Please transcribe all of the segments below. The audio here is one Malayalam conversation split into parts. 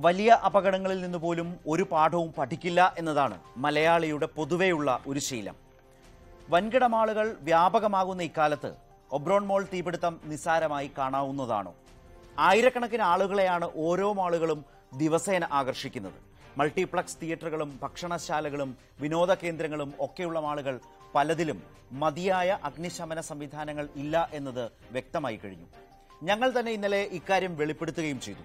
വലിയ അപകടങ്ങളിൽ നിന്ന് പോലും ഒരു പാഠവും പഠിക്കില്ല എന്നതാണ് മലയാളിയുടെ പൊതുവെയുള്ള ഒരു ശീലം. വൻകിട മാളുകൾ വ്യാപകമാകുന്ന ഇക്കാലത്ത് ഒബ്രോൺ മോൾ തീപിടുത്തം നിസ്സാരമായി കാണാവുന്നതാണോ? ആയിരക്കണക്കിന് ആളുകളെയാണ് ഓരോ മാളുകളും ദിവസേന ആകർഷിക്കുന്നത്. മൾട്ടിപ്ലക്സ് തിയേറ്ററുകളും ഭക്ഷണശാലകളും വിനോദ കേന്ദ്രങ്ങളും ഒക്കെയുള്ള മാളുകൾ പലതിലും മതിയായ അഗ്നിശമന സംവിധാനങ്ങൾ ഇല്ല എന്നത് വ്യക്തമായി കഴിഞ്ഞു. ഞങ്ങൾ തന്നെ ഇന്നലെ ഇക്കാര്യം വെളിപ്പെടുത്തുകയും ചെയ്തു.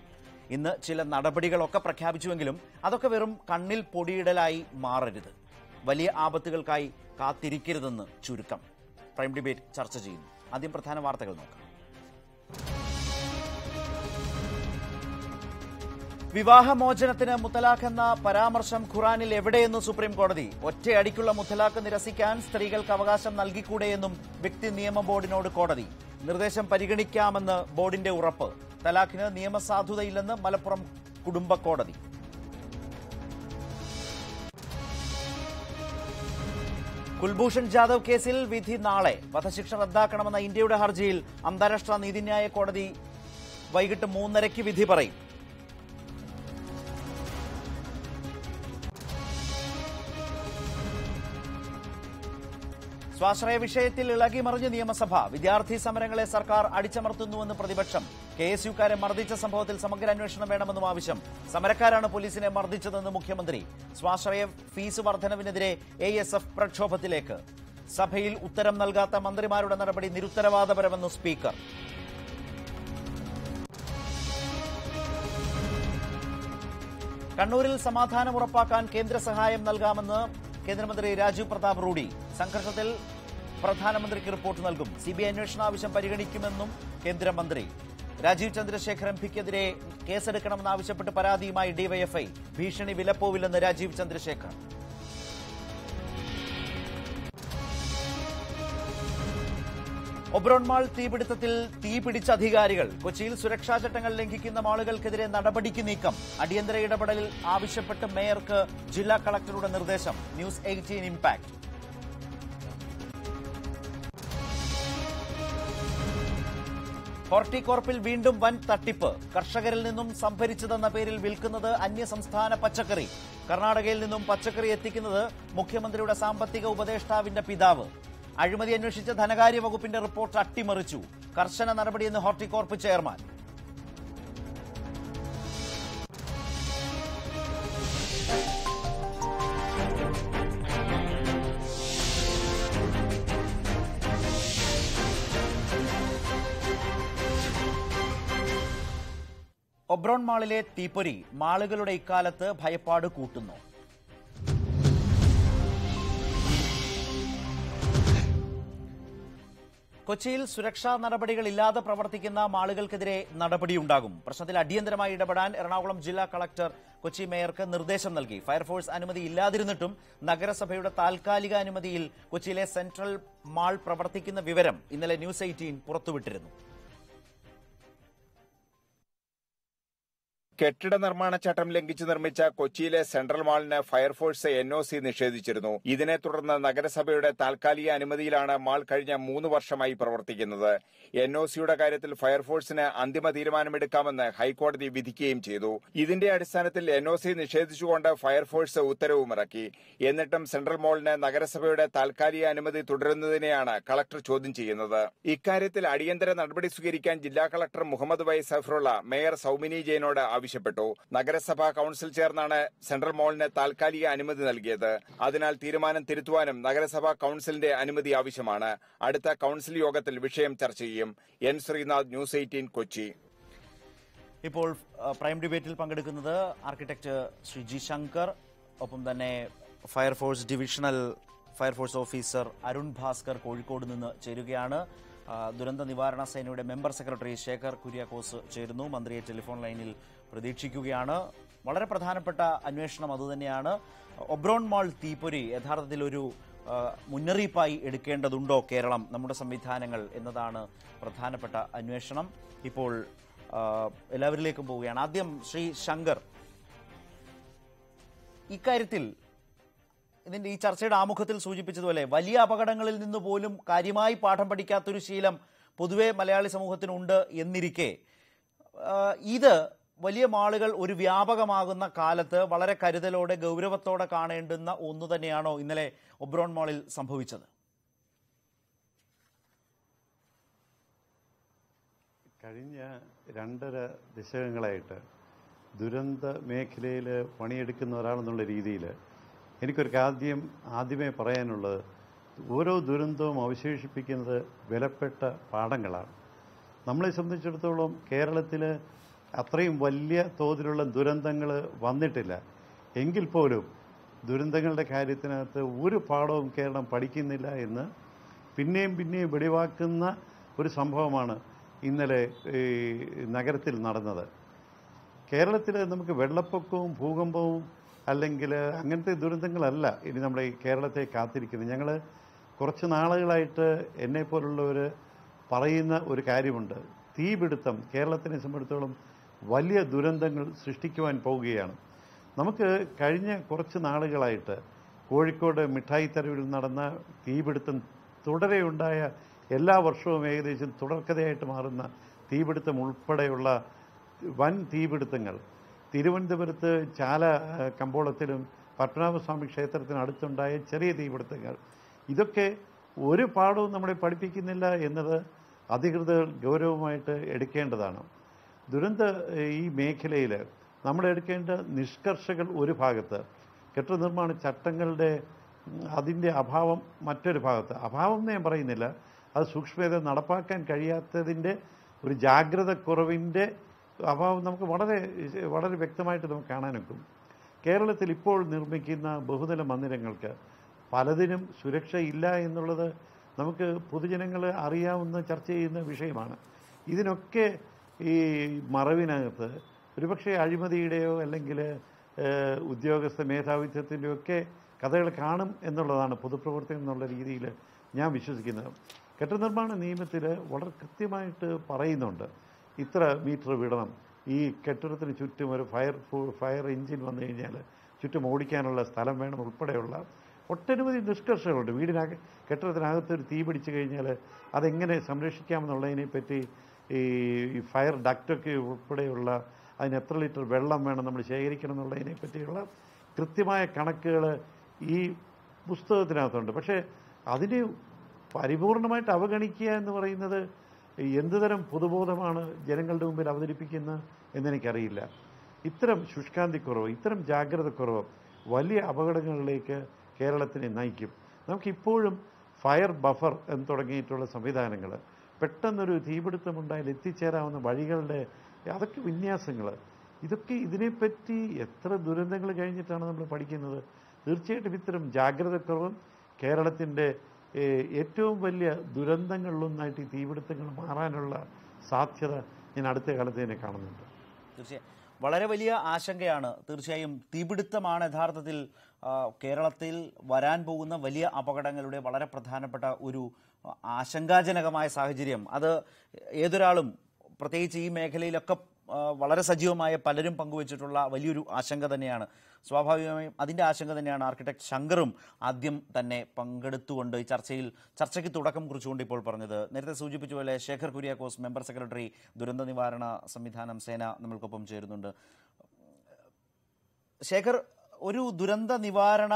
ഇന്ന് ചില നടപടികളൊക്കെ പ്രഖ്യാപിച്ചുവെങ്കിലും അതൊക്കെ വെറും കണ്ണിൽ പൊടിയിടലായി മാറരുത്. വലിയ ആപത്തുകൾക്കായി കാത്തിരിക്കരുതെന്ന് ചുരുക്കം. പ്രൈം ഡിബേറ്റ് ചർച്ച ചെയ്യുന്നു. ആദ്യം പ്രധാന വാർത്തകൾ നോക്കാം. വിവാഹമോചനത്തിന് മുത്തലാഖ് എന്ന പരാമർശം ഖുറാനിൽ എവിടെയെന്ന് സുപ്രീം കോടതി. ഒറ്റയടിക്കുള്ള മുത്തലാഖ് നിരസിക്കാൻ സ്ത്രീകൾക്ക് അവകാശം നൽകിക്കൂടെയെന്നും വ്യക്തി നിയമ ബോർഡിനോട് കോടതി. നിർദ്ദേശം പരിഗണിക്കാമെന്ന് ബോർഡിന്റെ ഉറപ്പ്. തലാഖിന് നിയമസാധുതയില്ലെന്ന് മലപ്പുറം കുടുംബ കോടതി. കുൽഭൂഷൺ ജാദവ് കേസിൽ വിധി നാളെ. വധശിക്ഷ റദ്ദാക്കണമെന്ന ഇന്ത്യയുടെ ഹർജിയിൽ അന്താരാഷ്ട്ര നീതിന്യായ കോടതി വൈകിട്ട് 3:30 വിധി പറയും. സ്വാശ്രയ വിഷയത്തിൽ ഇളകിമറിഞ്ഞ് നിയമസഭ. വിദ്യാർത്ഥി സമരങ്ങളെ സർക്കാർ അടിച്ചമർത്തുന്നുവെന്ന് പ്രതിപക്ഷം. KSUക്കാരെ മർദ്ദിച്ച സംഭവത്തിൽ സമഗ്ര അന്വേഷണം വേണമെന്നും ആവശ്യം. സമരക്കാരാണ് പോലീസിനെ മർദ്ദിച്ചതെന്ന് മുഖ്യമന്ത്രി. സ്വാശ്രയ ഫീസ് വർധനവിനെതിരെ ASF പ്രക്ഷോഭത്തിലേക്ക്. സഭയിൽ ഉത്തരം നൽകാത്ത മന്ത്രിമാരുടെ നടപടി നിരുത്തരവാദപരമെന്ന് സ്പീക്കർ. കണ്ണൂരിൽ സമാധാനം ഉറപ്പാക്കാൻ കേന്ദ്ര സഹായം നൽകാമെന്ന് കേന്ദ്രമന്ത്രി രാജീവ് പ്രതാപ് റൂഡി. സംഘർഷത്തിൽ പ്രധാനമന്ത്രിക്ക് റിപ്പോർട്ട് നൽകും. CBI അന്വേഷണ ആവശ്യം പരിഗണിക്കുമെന്നും കേന്ദ്രമന്ത്രി. രാജീവ് ചന്ദ്രശേഖർ MPക്കെതിരെ കേസെടുക്കണമെന്നാവശ്യപ്പെട്ട് പരാതിയുമായി DYFI. ഭീഷണി വിലപ്പോവില്ലെന്ന് രാജീവ് ചന്ദ്രശേഖർ. ഒബ്രോൺ മാൾ തീപിടുത്തത്തിൽ തീപിടിച്ച അധികാരികൾ. കൊച്ചിയിൽ സുരക്ഷാ ചട്ടങ്ങൾ ലംഘിക്കുന്ന മാളുകൾക്കെതിരെ നടപടിക്ക് നീക്കം. അടിയന്തര ഇടപെടൽ ആവശ്യപ്പെട്ട് മേയർക്ക് ജില്ലാ കളക്ടറുടെ നിർദ്ദേശം. News 18 impact. ഹോർട്ടികോർപ്പിൽ വീണ്ടും വൻ തട്ടിപ്പ്. കർഷകരിൽ നിന്നും സംഭരിച്ചതെന്ന പേരിൽ വിൽക്കുന്നത് അന്യസംസ്ഥാന പച്ചക്കറി. കർണാടകയിൽ നിന്നും പച്ചക്കറി എത്തിക്കുന്നത് മുഖ്യമന്ത്രിയുടെ സാമ്പത്തിക ഉപദേഷ്ടാവിന്റെ പിതാവ്. അഴിമതി അന്വേഷിച്ച ധനകാര്യ വകുപ്പിന്റെ റിപ്പോർട്ട് അട്ടിമറിച്ചു. കർശന നടപടിയെന്ന് ഹോർട്ടികോർപ്പ് ചെയർമാൻ. ഒബ്രോൺ മാളിലെ തീപ്പൊരി മാളുകളുടെ ഇക്കാലത്ത് ഭയപ്പാട് കൂട്ടുന്നു. കൊച്ചിയിൽ സുരക്ഷാ നടപടികളില്ലാതെ പ്രവർത്തിക്കുന്ന മാളുകൾക്കെതിരെ നടപടിയുണ്ടാകും. പ്രശ്നത്തിൽ അടിയന്തരമായി ഇടപെടാൻ എറണാകുളം ജില്ലാ കളക്ടർ കൊച്ചി മേയർക്ക് നിർദ്ദേശം നൽകി. ഫയർഫോഴ്സ് അനുമതി ഇല്ലാതിരുന്നിട്ടും നഗരസഭയുടെ താൽക്കാലിക അനുമതിയിൽ കൊച്ചിയിലെ സെൻട്രൽ മാൾ പ്രവർത്തിക്കുന്ന വിവരം ഇന്നലെ ന്യൂസ് 18 പുറത്തുവിട്ടിരുന്നു. കെട്ടിട നിർമ്മാണ ചട്ടം ലംഘിച്ച് നിർമ്മിച്ച കൊച്ചിയിലെ സെൻട്രൽ മാളിന് ഫയർഫോഴ്സ് NOC നിഷേധിച്ചിരുന്നു. ഇതിനെ തുടർന്ന് നഗരസഭയുടെ താൽക്കാലിക അനുമതിയിലാണ് മാൾ കഴിഞ്ഞ 3 വർഷമായി പ്രവർത്തിക്കുന്നത്. NOCയുടെ കാര്യത്തിൽ ഫയർഫോഴ്സിന് അന്തിമ തീരുമാനമെടുക്കാമെന്ന് ഹൈക്കോടതി വിധിക്കുകയും ചെയ്തു. ഇതിന്റെ അടിസ്ഥാനത്തിൽ NOC നിഷേധിച്ചുകൊണ്ട് ഫയർഫോഴ്സ് ഉത്തരവുമിറക്കി. എന്നിട്ടും സെൻട്രൽ മാളിന് നഗരസഭയുടെ താൽക്കാലിക അനുമതി തുടരുന്നതിനെയാണ് കളക്ടർ ചോദ്യം ചെയ്യുന്നത്. ഇക്കാര്യത്തിൽ അടിയന്തര നടപടി സ്വീകരിക്കാൻ ജില്ലാ collector Muhammad Y Safarulla mayor Soumini ജെയിനോട് ആവശ്യപ്പെട്ടു. നഗരസഭാ കൌൺസിൽ ചേർന്നാണ് സെൻട്രൽ മാളിന് താൽക്കാലിക അനുമതി നൽകിയത്. അതിനാൽ തീരുമാനം തിരുത്തുവാനും നഗരസഭാ കൌൺസിലിന്റെ അനുമതി ആവശ്യമാണ്. അടുത്ത കൌൺസിൽ യോഗത്തിൽ വിഷയം ചർച്ച ചെയ്യും. N Sreenath, news 18 Kochi. ഇപ്പോൾ പ്രൈം ഡിബേറ്റിൽ പങ്കെടുക്കുന്നത് ആർക്കിടെക്ട് ശ്രീ G ശങ്കർ, ഒപ്പം തന്നെ fire force divisional fire force officer Arun Bhaskar Kozhikode നിന്ന് ചേരുകയാണ്. ദുരന്ത നിവാരണ സേനയുടെ മെമ്പർ സെക്രട്ടറി ശേഖർ കുര്യാക്കോസ് ചേരുന്നു. മന്ത്രിയെ ടെലിഫോൺ ലൈനിൽ പ്രതീക്ഷിക്കുകയാണ്. വളരെ പ്രധാനപ്പെട്ട അന്വേഷണം അതുതന്നെയാണ്. ഒബ്രോൺ മാൾ തീപ്പൊരി യഥാർത്ഥത്തിൽ ഒരു മുന്നറിയിപ്പായി എടുക്കേണ്ടതുണ്ടോ കേരളം, നമ്മുടെ സംവിധാനങ്ങൾ എന്നതാണ് പ്രധാനപ്പെട്ട അന്വേഷണം. ഇപ്പോൾ എല്ലാവരിലേക്കും പോവുകയാണ്. ആദ്യം ശ്രീ ശങ്കർ, ഇക്കാര്യത്തിൽ ഇതിന്റെ ഈ ചർച്ചയുടെ ആമുഖത്തിൽ സൂചിപ്പിച്ചതുപോലെ വലിയ അപകടങ്ങളിൽ നിന്ന് പോലും കാര്യമായി പാഠം പഠിക്കാത്തൊരു ശീലം പൊതുവെ മലയാളി സമൂഹത്തിനുണ്ട് എന്നിരിക്കെ ഇത് വലിയ മാളുകൾ ഒരു വ്യാപകമാകുന്ന കാലത്ത് വളരെ കരുതലോടെ ഗൗരവത്തോടെ കാണേണ്ടുന്ന ഒന്നു തന്നെയാണോ ഇന്നലെ ഒബ്രോൺ മാളിൽ സംഭവിച്ചത്? കഴിഞ്ഞ 2.5 ദശകങ്ങളായിട്ട് ദുരന്ത മേഖലയിൽ പണിയെടുക്കുന്ന ഒരാളെന്നുള്ള രീതിയിൽ എനിക്കൊരു ആദ്യമേ പറയാനുള്ളത്, ഓരോ ദുരന്തവും അവശേഷിപ്പിക്കുന്നത് വിലപ്പെട്ട പാഠങ്ങളാണ്. നമ്മളെ സംബന്ധിച്ചിടത്തോളം കേരളത്തിൽ അത്രയും വലിയ തോതിലുള്ള ദുരന്തങ്ങൾ വന്നിട്ടില്ല. എങ്കിൽ പോലും ദുരന്തങ്ങളുടെ കാര്യത്തിനകത്ത് ഒരു പാഠവും കേരളം പഠിക്കുന്നില്ല എന്ന് പിന്നെയും വെളിവാക്കുന്ന ഒരു സംഭവമാണ് ഇന്നലെ ഈ നഗരത്തിൽ നടന്നത്. കേരളത്തിൽ നമുക്ക് വെള്ളപ്പൊക്കവും ഭൂകമ്പവും അല്ലെങ്കിൽ അങ്ങനത്തെ ദുരന്തങ്ങളല്ല ഇനി നമ്മുടെ ഈ കേരളത്തെ കാത്തിരിക്കുന്നത്. ഞങ്ങൾ കുറച്ച് നാളുകളായിട്ട് എന്നെപ്പോലുള്ളവർ പറയുന്ന ഒരു കാര്യമുണ്ട്. തീപിടുത്തം കേരളത്തിനെ സംബന്ധിച്ചിടത്തോളം വലിയ ദുരന്തങ്ങൾ സൃഷ്ടിക്കുവാൻ പോവുകയാണ്. നമുക്ക് കഴിഞ്ഞ കുറച്ച് നാളുകളായിട്ട് കോഴിക്കോട് മിഠായി തെരുവിൽ നടന്ന തീപിടുത്തം തുടരെയുണ്ടായ എല്ലാ വർഷവും ഏകദേശം തുടർക്കഥയായിട്ട് മാറുന്ന തീപിടുത്തം ഉൾപ്പെടെയുള്ള വൻ തീപിടുത്തങ്ങൾ, തിരുവനന്തപുരത്ത് ചാല കമ്പോളത്തിലും പത്മനാഭസ്വാമി ക്ഷേത്രത്തിനടുത്തുണ്ടായ ചെറിയ തീപിടുത്തങ്ങൾ, ഇതൊക്കെ ഒരു പാഠവും നമ്മളെ പഠിപ്പിക്കുന്നില്ല എന്നത് അധികൃതർ ഗൗരവമായിട്ട് എടുക്കേണ്ടതാണ്. ദുരന്ത ഈ മേഖലയിൽ നമ്മൾ എടുക്കേണ്ട നിഷ്കർഷകൾ ഒരു ഭാഗത്ത്, കെട്ടിട നിർമ്മാണ ചട്ടങ്ങളുടെ അതിൻ്റെ അഭാവം മറ്റൊരു ഭാഗത്ത്. അഭാവം എന്ന് ഞാൻ പറയുന്നില്ല, അത് സൂക്ഷ്മത നടപ്പാക്കാൻ കഴിയാത്തതിൻ്റെ ഒരു ജാഗ്രത കുറവിൻ്റെ അഭാവം നമുക്ക് വളരെ വ്യക്തമായിട്ട് നമുക്ക് കാണാനൊക്കും. കേരളത്തിൽ ഇപ്പോൾ നിർമ്മിക്കുന്ന ബഹുനില മന്ദിരങ്ങൾക്ക് പലതിനും സുരക്ഷയില്ല എന്നുള്ളത് നമുക്ക് പൊതുജനങ്ങൾ അറിയാവുന്ന ചർച്ച ചെയ്യുന്ന വിഷയമാണ്. ഇതിനൊക്കെ ഈ മറവിനകത്ത് ഒരുപക്ഷെ അഴിമതിയുടെയോ അല്ലെങ്കിൽ ഉദ്യോഗസ്ഥ മേധാവിത്വത്തിൻ്റെയോ ഒക്കെ കഥകൾ കാണും എന്നുള്ളതാണ് പൊതുപ്രവർത്തകൻ എന്നുള്ള രീതിയിൽ ഞാൻ വിശ്വസിക്കുന്നത്. കെട്ടിട നിർമ്മാണ നിയമത്തിൽ വളരെ കൃത്യമായിട്ട് പറയുന്നുണ്ട്, ഇത്ര മീറ്റർ വിടണം, ഈ കെട്ടിടത്തിന് ചുറ്റും ഒരു ഫയർ എഞ്ചിൻ വന്നു കഴിഞ്ഞാൽ ചുറ്റും ഓടിക്കാനുള്ള സ്ഥലം വേണം ഉൾപ്പെടെയുള്ള ഒട്ടനവധി നിഷ്കർഷകളുണ്ട്. കെട്ടിടത്തിനകത്ത് ഒരു തീ പിടിച്ചു കഴിഞ്ഞാൽ അതെങ്ങനെ സംരക്ഷിക്കാമെന്നുള്ളതിനെപ്പറ്റി ഈ ഫയർ ഡക്റ്റൊക്കെ ഉൾപ്പെടെയുള്ള അതിന് എത്ര ലിറ്റർ വെള്ളം വേണം നമ്മൾ ശേഖരിക്കണം എന്നുള്ളതിനെ പറ്റിയുള്ള കൃത്യമായ കണക്കുകൾ ഈ പുസ്തകത്തിനകത്തുണ്ട്. പക്ഷേ അതിനെ പരിപൂർണമായിട്ട് അവഗണിക്കുക എന്ന് പറയുന്നത് എന്തുതരം പൊതുബോധമാണ് ജനങ്ങളുടെ മുമ്പിൽ അവതരിപ്പിക്കുന്നത് എന്നെനിക്കറിയില്ല. ഇത്തരം ശുഷ്കാന്തിക്കുറവ്, ഇത്തരം ജാഗ്രതക്കുറവ് വലിയ അപകടങ്ങളിലേക്ക് കേരളത്തിനെ നയിക്കും. നമുക്കിപ്പോഴും ഫയർ ബഫർ എന്ന് തുടങ്ങിയിട്ടുള്ള സംവിധാനങ്ങൾ, പെട്ടെന്നൊരു തീപിടുത്തമുണ്ടായാൽ എത്തിച്ചേരാവുന്ന വഴികളുടെ അതൊക്കെ വിന്യാസങ്ങൾ, ഇതൊക്കെ ഇതിനെപ്പറ്റി എത്ര ദുരന്തങ്ങൾ കഴിഞ്ഞിട്ടാണ് നമ്മൾ പഠിക്കുന്നത്. തീർച്ചയായിട്ടും ഇത്തരം ജാഗ്രതക്കുറവും കേരളത്തിൻ്റെ ഏറ്റവും വലിയ ദുരന്തങ്ങളിലൊന്നായിട്ട് ഈ തീപിടുത്തങ്ങൾ മാറാനുള്ള സാധ്യത ഞാൻ അടുത്ത കാലത്ത് തന്നെ കാണുന്നുണ്ട്. തീർച്ചയായും വളരെ വലിയ ആശങ്കയാണ്. തീർച്ചയായും തീപിടുത്തമാണ് യഥാർത്ഥത്തിൽ കേരളത്തിൽ വരാൻ പോകുന്ന വലിയ അപകടങ്ങളുടെ വളരെ പ്രധാനപ്പെട്ട ഒരു ആശങ്കാജനകമായ സാഹചര്യം. അത് ഏതൊരാളും പ്രത്യേകിച്ച് ഈ മേഖലയിലൊക്കെ വളരെ സജീവമായ പലരും പങ്കുവച്ചിട്ടുള്ള വലിയൊരു ആശങ്ക തന്നെയാണ്. സ്വാഭാവികമായും അതിൻ്റെ ആശങ്ക തന്നെയാണ് ആർക്കിടെക്ട് ശങ്കറും ആദ്യം തന്നെ പങ്കെടുത്തുകൊണ്ട് ഈ ചർച്ചയ്ക്ക് തുടക്കം കുറിച്ചുകൊണ്ട് ഇപ്പോൾ പറഞ്ഞത്. നേരത്തെ സൂചിപ്പിച്ച പോലെ ശേഖർ കുര്യാക്കോസ്, മെമ്പർ സെക്രട്ടറി, ദുരന്ത നിവാരണ സംവിധാനം സേന നമ്മൾക്കൊപ്പം ചേരുന്നുണ്ട്. ശേഖർ, ഒരു ദുരന്ത നിവാരണ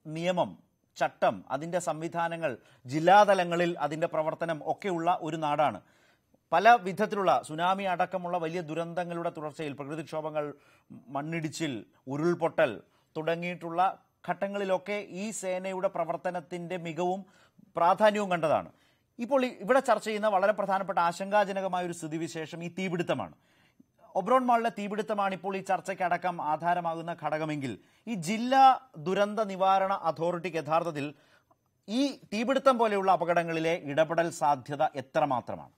നിയമം, ചട്ടം, അതിൻ്റെ സംവിധാനങ്ങൾ ജില്ലാതലങ്ങളിൽ അതിൻ്റെ പ്രവർത്തനം ഒക്കെയുള്ള ഒരു നാടാണ്. പല വിധത്തിലുള്ള സുനാമി അടക്കമുള്ള വലിയ ദുരന്തങ്ങളുടെ തുടർച്ചയിൽ, പ്രകൃതിക്ഷോഭങ്ങൾ, മണ്ണിടിച്ചിൽ, ഉരുൾപൊട്ടൽ തുടങ്ങിയിട്ടുള്ള ഘട്ടങ്ങളിലൊക്കെ ഈ സേനയുടെ പ്രവർത്തനത്തിൻ്റെ മികവും പ്രാധാന്യവും കണ്ടതാണ്. ഇപ്പോൾ ഇവിടെ ചർച്ച ചെയ്യുന്ന വളരെ പ്രധാനപ്പെട്ട ആശങ്കാജനകമായ ഒരു സ്ഥിതിവിശേഷം ഈ തീപിടുത്തമാണ്. ഒബ്രോൺ മാളിലെ തീപിടുത്തമാണ് ഇപ്പോൾ ഈ ചർച്ചയ്ക്കടക്കം ആധാരമാകുന്ന ഘടകമെങ്കിൽ ഈ ജില്ലാ ദുരന്ത നിവാരണ അതോറിറ്റിക്ക് യഥാർത്ഥത്തിൽ ഈ തീപിടുത്തം പോലെയുള്ള അപകടങ്ങളിലെ ഇടപെടൽ സാധ്യത എത്രമാത്രമാണ്?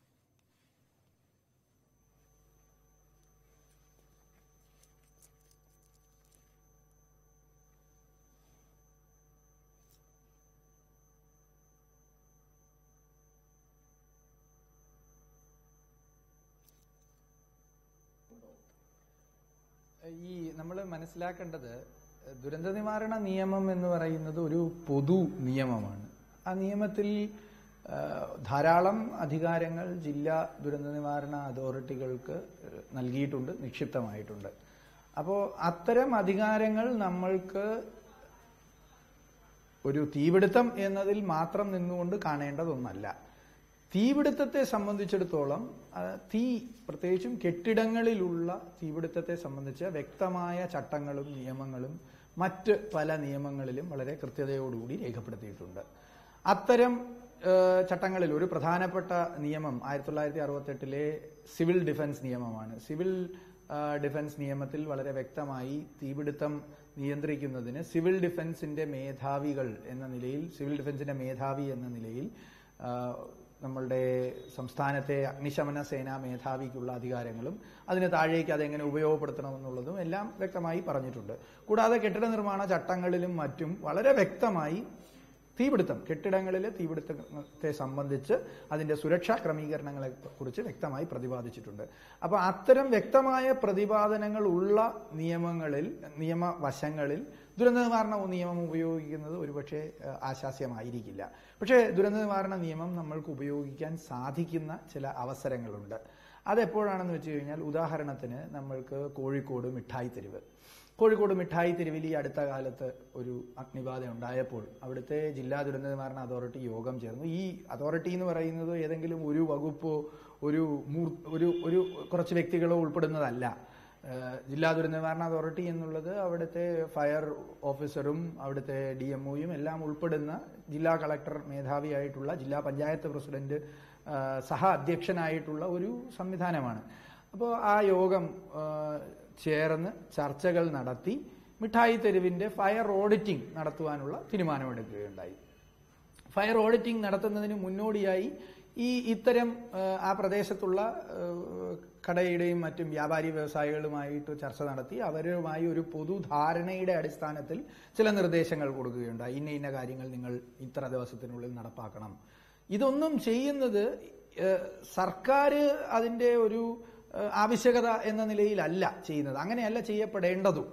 ഈ നമ്മൾ മനസ്സിലാക്കേണ്ടത്, ദുരന്ത നിവാരണ നിയമം എന്ന് പറയുന്നത് ഒരു പൊതു നിയമമാണ്. ആ നിയമത്തിൽ ധാരാളം അധികാരങ്ങൾ ജില്ലാ ദുരന്ത നിവാരണ അതോറിറ്റികൾക്ക് നൽകിയിട്ടുണ്ട്, നിക്ഷിപ്തമായിട്ടുണ്ട്. അപ്പോൾ അത്തരം അധികാരങ്ങൾ നമ്മൾക്ക് ഒരു തീപിടുത്തം എന്നതിൽ മാത്രം നിന്നുകൊണ്ട് കാണേണ്ടതൊന്നല്ല. തീപിടുത്തത്തെ സംബന്ധിച്ചിടത്തോളം തീ, പ്രത്യേകിച്ചും കെട്ടിടങ്ങളിലുള്ള തീപിടുത്തത്തെ സംബന്ധിച്ച് വ്യക്തമായ ചട്ടങ്ങളും നിയമങ്ങളും മറ്റ് പല നിയമങ്ങളിലും വളരെ കൃത്യതയോടുകൂടി രേഖപ്പെടുത്തിയിട്ടുണ്ട്. അത്തരം ചട്ടങ്ങളിൽ ഒരു പ്രധാനപ്പെട്ട നിയമം 1968 സിവിൽ ഡിഫൻസ് നിയമമാണ്. സിവിൽ ഡിഫൻസ് നിയമത്തിൽ വളരെ വ്യക്തമായി തീപിടുത്തം നിയന്ത്രിക്കുന്നതിന് സിവിൽ ഡിഫൻസിന്റെ മേധാവികൾ എന്ന നിലയിൽ, സിവിൽ ഡിഫൻസിന്റെ മേധാവി എന്ന നിലയിൽ നമ്മളുടെ സംസ്ഥാനത്തെ അഗ്നിശമന സേനാ മേധാവിക്കുള്ള അധികാരങ്ങളും അതിന് താഴേക്ക് അതെങ്ങനെ ഉപയോഗപ്പെടുത്തണമെന്നുള്ളതും എല്ലാം വ്യക്തമായി പറഞ്ഞിട്ടുണ്ട്. കൂടാതെ കെട്ടിട നിർമ്മാണ ചട്ടങ്ങളിലും മറ്റും വളരെ വ്യക്തമായി തീപിടുത്തം, കെട്ടിടങ്ങളിലെ തീപിടുത്തത്തെ സംബന്ധിച്ച് അതിന്റെ സുരക്ഷാ ക്രമീകരണങ്ങളെ കുറിച്ച് വ്യക്തമായി പ്രതിപാദിച്ചിട്ടുണ്ട്. അപ്പോൾ അത്തരം വ്യക്തമായ പ്രതിപാദനങ്ങൾ ഉള്ള നിയമവശങ്ങളിൽ ദുരന്ത നിവാരണ നിയമം ഉപയോഗിക്കുന്നത് ഒരുപക്ഷെ ആശാസ്യമായിരിക്കില്ല. പക്ഷേ ദുരന്ത നിവാരണ നിയമം നമ്മൾക്ക് ഉപയോഗിക്കാൻ സാധിക്കുന്ന ചില അവസരങ്ങളുണ്ട്. അതെപ്പോഴാണെന്ന് വെച്ച് കഴിഞ്ഞാൽ, ഉദാഹരണത്തിന് നമ്മൾക്ക് കോഴിക്കോട് മിഠായി തെരുവിൽ ഈ അടുത്ത കാലത്ത് ഒരു അഗ്നിബാധ ഉണ്ടായപ്പോൾ അവിടുത്തെ ജില്ലാ ദുരന്ത നിവാരണ അതോറിറ്റി യോഗം ചേർന്നു. ഈ അതോറിറ്റി എന്ന് പറയുന്നത് ഏതെങ്കിലും ഒരു വകുപ്പോ ഒരു കുറച്ച് വ്യക്തികളോ ഉൾപ്പെടുന്നതല്ല. ജില്ലാ ദുരന്ത നിവാരണ അതോറിറ്റി എന്നുള്ളത് അവിടുത്തെ ഫയർ ഓഫീസറും അവിടുത്തെ DMOയും എല്ലാം ഉൾപ്പെടുന്ന ജില്ലാ കളക്ടർ മേധാവിയായിട്ടുള്ള ജില്ലാ പഞ്ചായത്ത് പ്രസിഡന്റ് സഹ അധ്യക്ഷനായിട്ടുള്ള ഒരു സംവിധാനമാണ്. അപ്പോൾ ആ യോഗം ചേർന്ന് ചർച്ചകൾ നടത്തി മിഠായി തെരുവിന്റെ ഫയർ ഓഡിറ്റിംഗ് നടത്തുവാനുള്ള തീരുമാനമെടുക്കുകയുണ്ടായി. ഫയർ ഓഡിറ്റിംഗ് നടത്തുന്നതിന് മുന്നോടിയായി ഇത്തരം ആ പ്രദേശത്തുള്ള കടയുടെയും മറ്റും വ്യാപാരി വ്യവസായികളുമായിട്ട് ചർച്ച നടത്തി അവരുമായി ഒരു പൊതുധാരണയുടെ അടിസ്ഥാനത്തിൽ ചില നിർദ്ദേശങ്ങൾ കൊടുക്കുകയുണ്ടായി. ഇന്ന കാര്യങ്ങൾ നിങ്ങൾ ഇത്ര ദിവസത്തിനുള്ളിൽ നടപ്പാക്കണം. ഇതൊന്നും ചെയ്യുന്നത് സർക്കാർ അതിന്റെ ഒരു ആവശ്യകത എന്ന നിലയിലല്ല ചെയ്യുന്നത്, അങ്ങനെയല്ല ചെയ്യപ്പെടേണ്ടതും.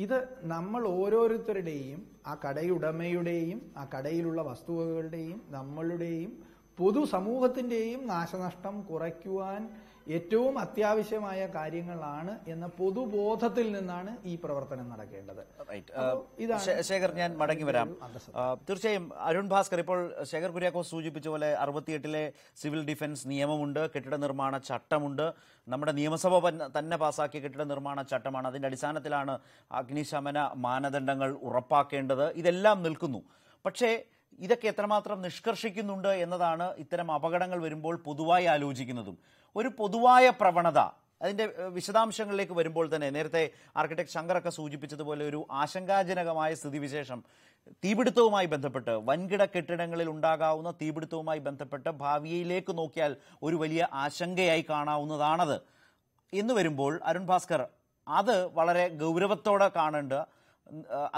ഇത് നമ്മൾ ഓരോരുത്തരുടെയും, ആ കടയുടമയുടെയും ആ കടയിലുള്ള വസ്തുവകകളുടെയും നമ്മളുടെയും പൊതുസമൂഹത്തിന്റെയും നാശനഷ്ടം കുറയ്ക്കുവാൻ ഏറ്റവും അത്യാവശ്യമായ കാര്യങ്ങളാണ് എന്ന പൊതുബോധത്തിൽ നിന്നാണ് ഈ പ്രവർത്തനം നടക്കേണ്ടത്. ശേഖർ, ഞാൻ മടങ്ങി വരാം. തീർച്ചയായും അരുൺ ഭാസ്കർ, ഇപ്പോൾ ശേഖർ കുര്യാക്കോസ് സൂചിപ്പിച്ച പോലെ 68 സിവിൽ ഡിഫൻസ് നിയമമുണ്ട്, കെട്ടിട നിർമ്മാണ ചട്ടമുണ്ട്. നമ്മുടെ നിയമസഭ തന്നെ പാസാക്കിയ കെട്ടിട നിർമ്മാണ ചട്ടമാണ്. അതിന്റെ അടിസ്ഥാനത്തിലാണ് അഗ്നിശമന മാനദണ്ഡങ്ങൾ ഉറപ്പാക്കേണ്ടത്. ഇതെല്ലാം നിൽക്കുന്നു. പക്ഷേ ഇതൊക്കെ എത്രമാത്രം നിഷ്കർഷിക്കുന്നുണ്ട് എന്നതാണ് ഇത്തരം അപകടങ്ങൾ വരുമ്പോൾ പൊതുവായി ആലോചിക്കുന്നതും. ഒരു പൊതുവായ പ്രവണത, അതിന്റെ വിശദാംശങ്ങളിലേക്ക് വരുമ്പോൾ തന്നെ നേരത്തെ ആർക്കിടെക്ട് ശങ്കറൊക്കെ സൂചിപ്പിച്ചതുപോലെ ഒരു ആശങ്കാജനകമായ സ്ഥിതിവിശേഷം തീപിടുത്തവുമായി ബന്ധപ്പെട്ട്, വൻകിട കെട്ടിടങ്ങളിൽ ഉണ്ടാകാവുന്ന തീപിടുത്തവുമായി ബന്ധപ്പെട്ട് ഭാവിയിലേക്ക് നോക്കിയാൽ ഒരു വലിയ ആശങ്കയായി കാണാവുന്നതാണത് എന്ന് വരുമ്പോൾ, അരുൺ ഭാസ്കർ, അത് വളരെ ഗൗരവത്തോടെ കാണേണ്ട,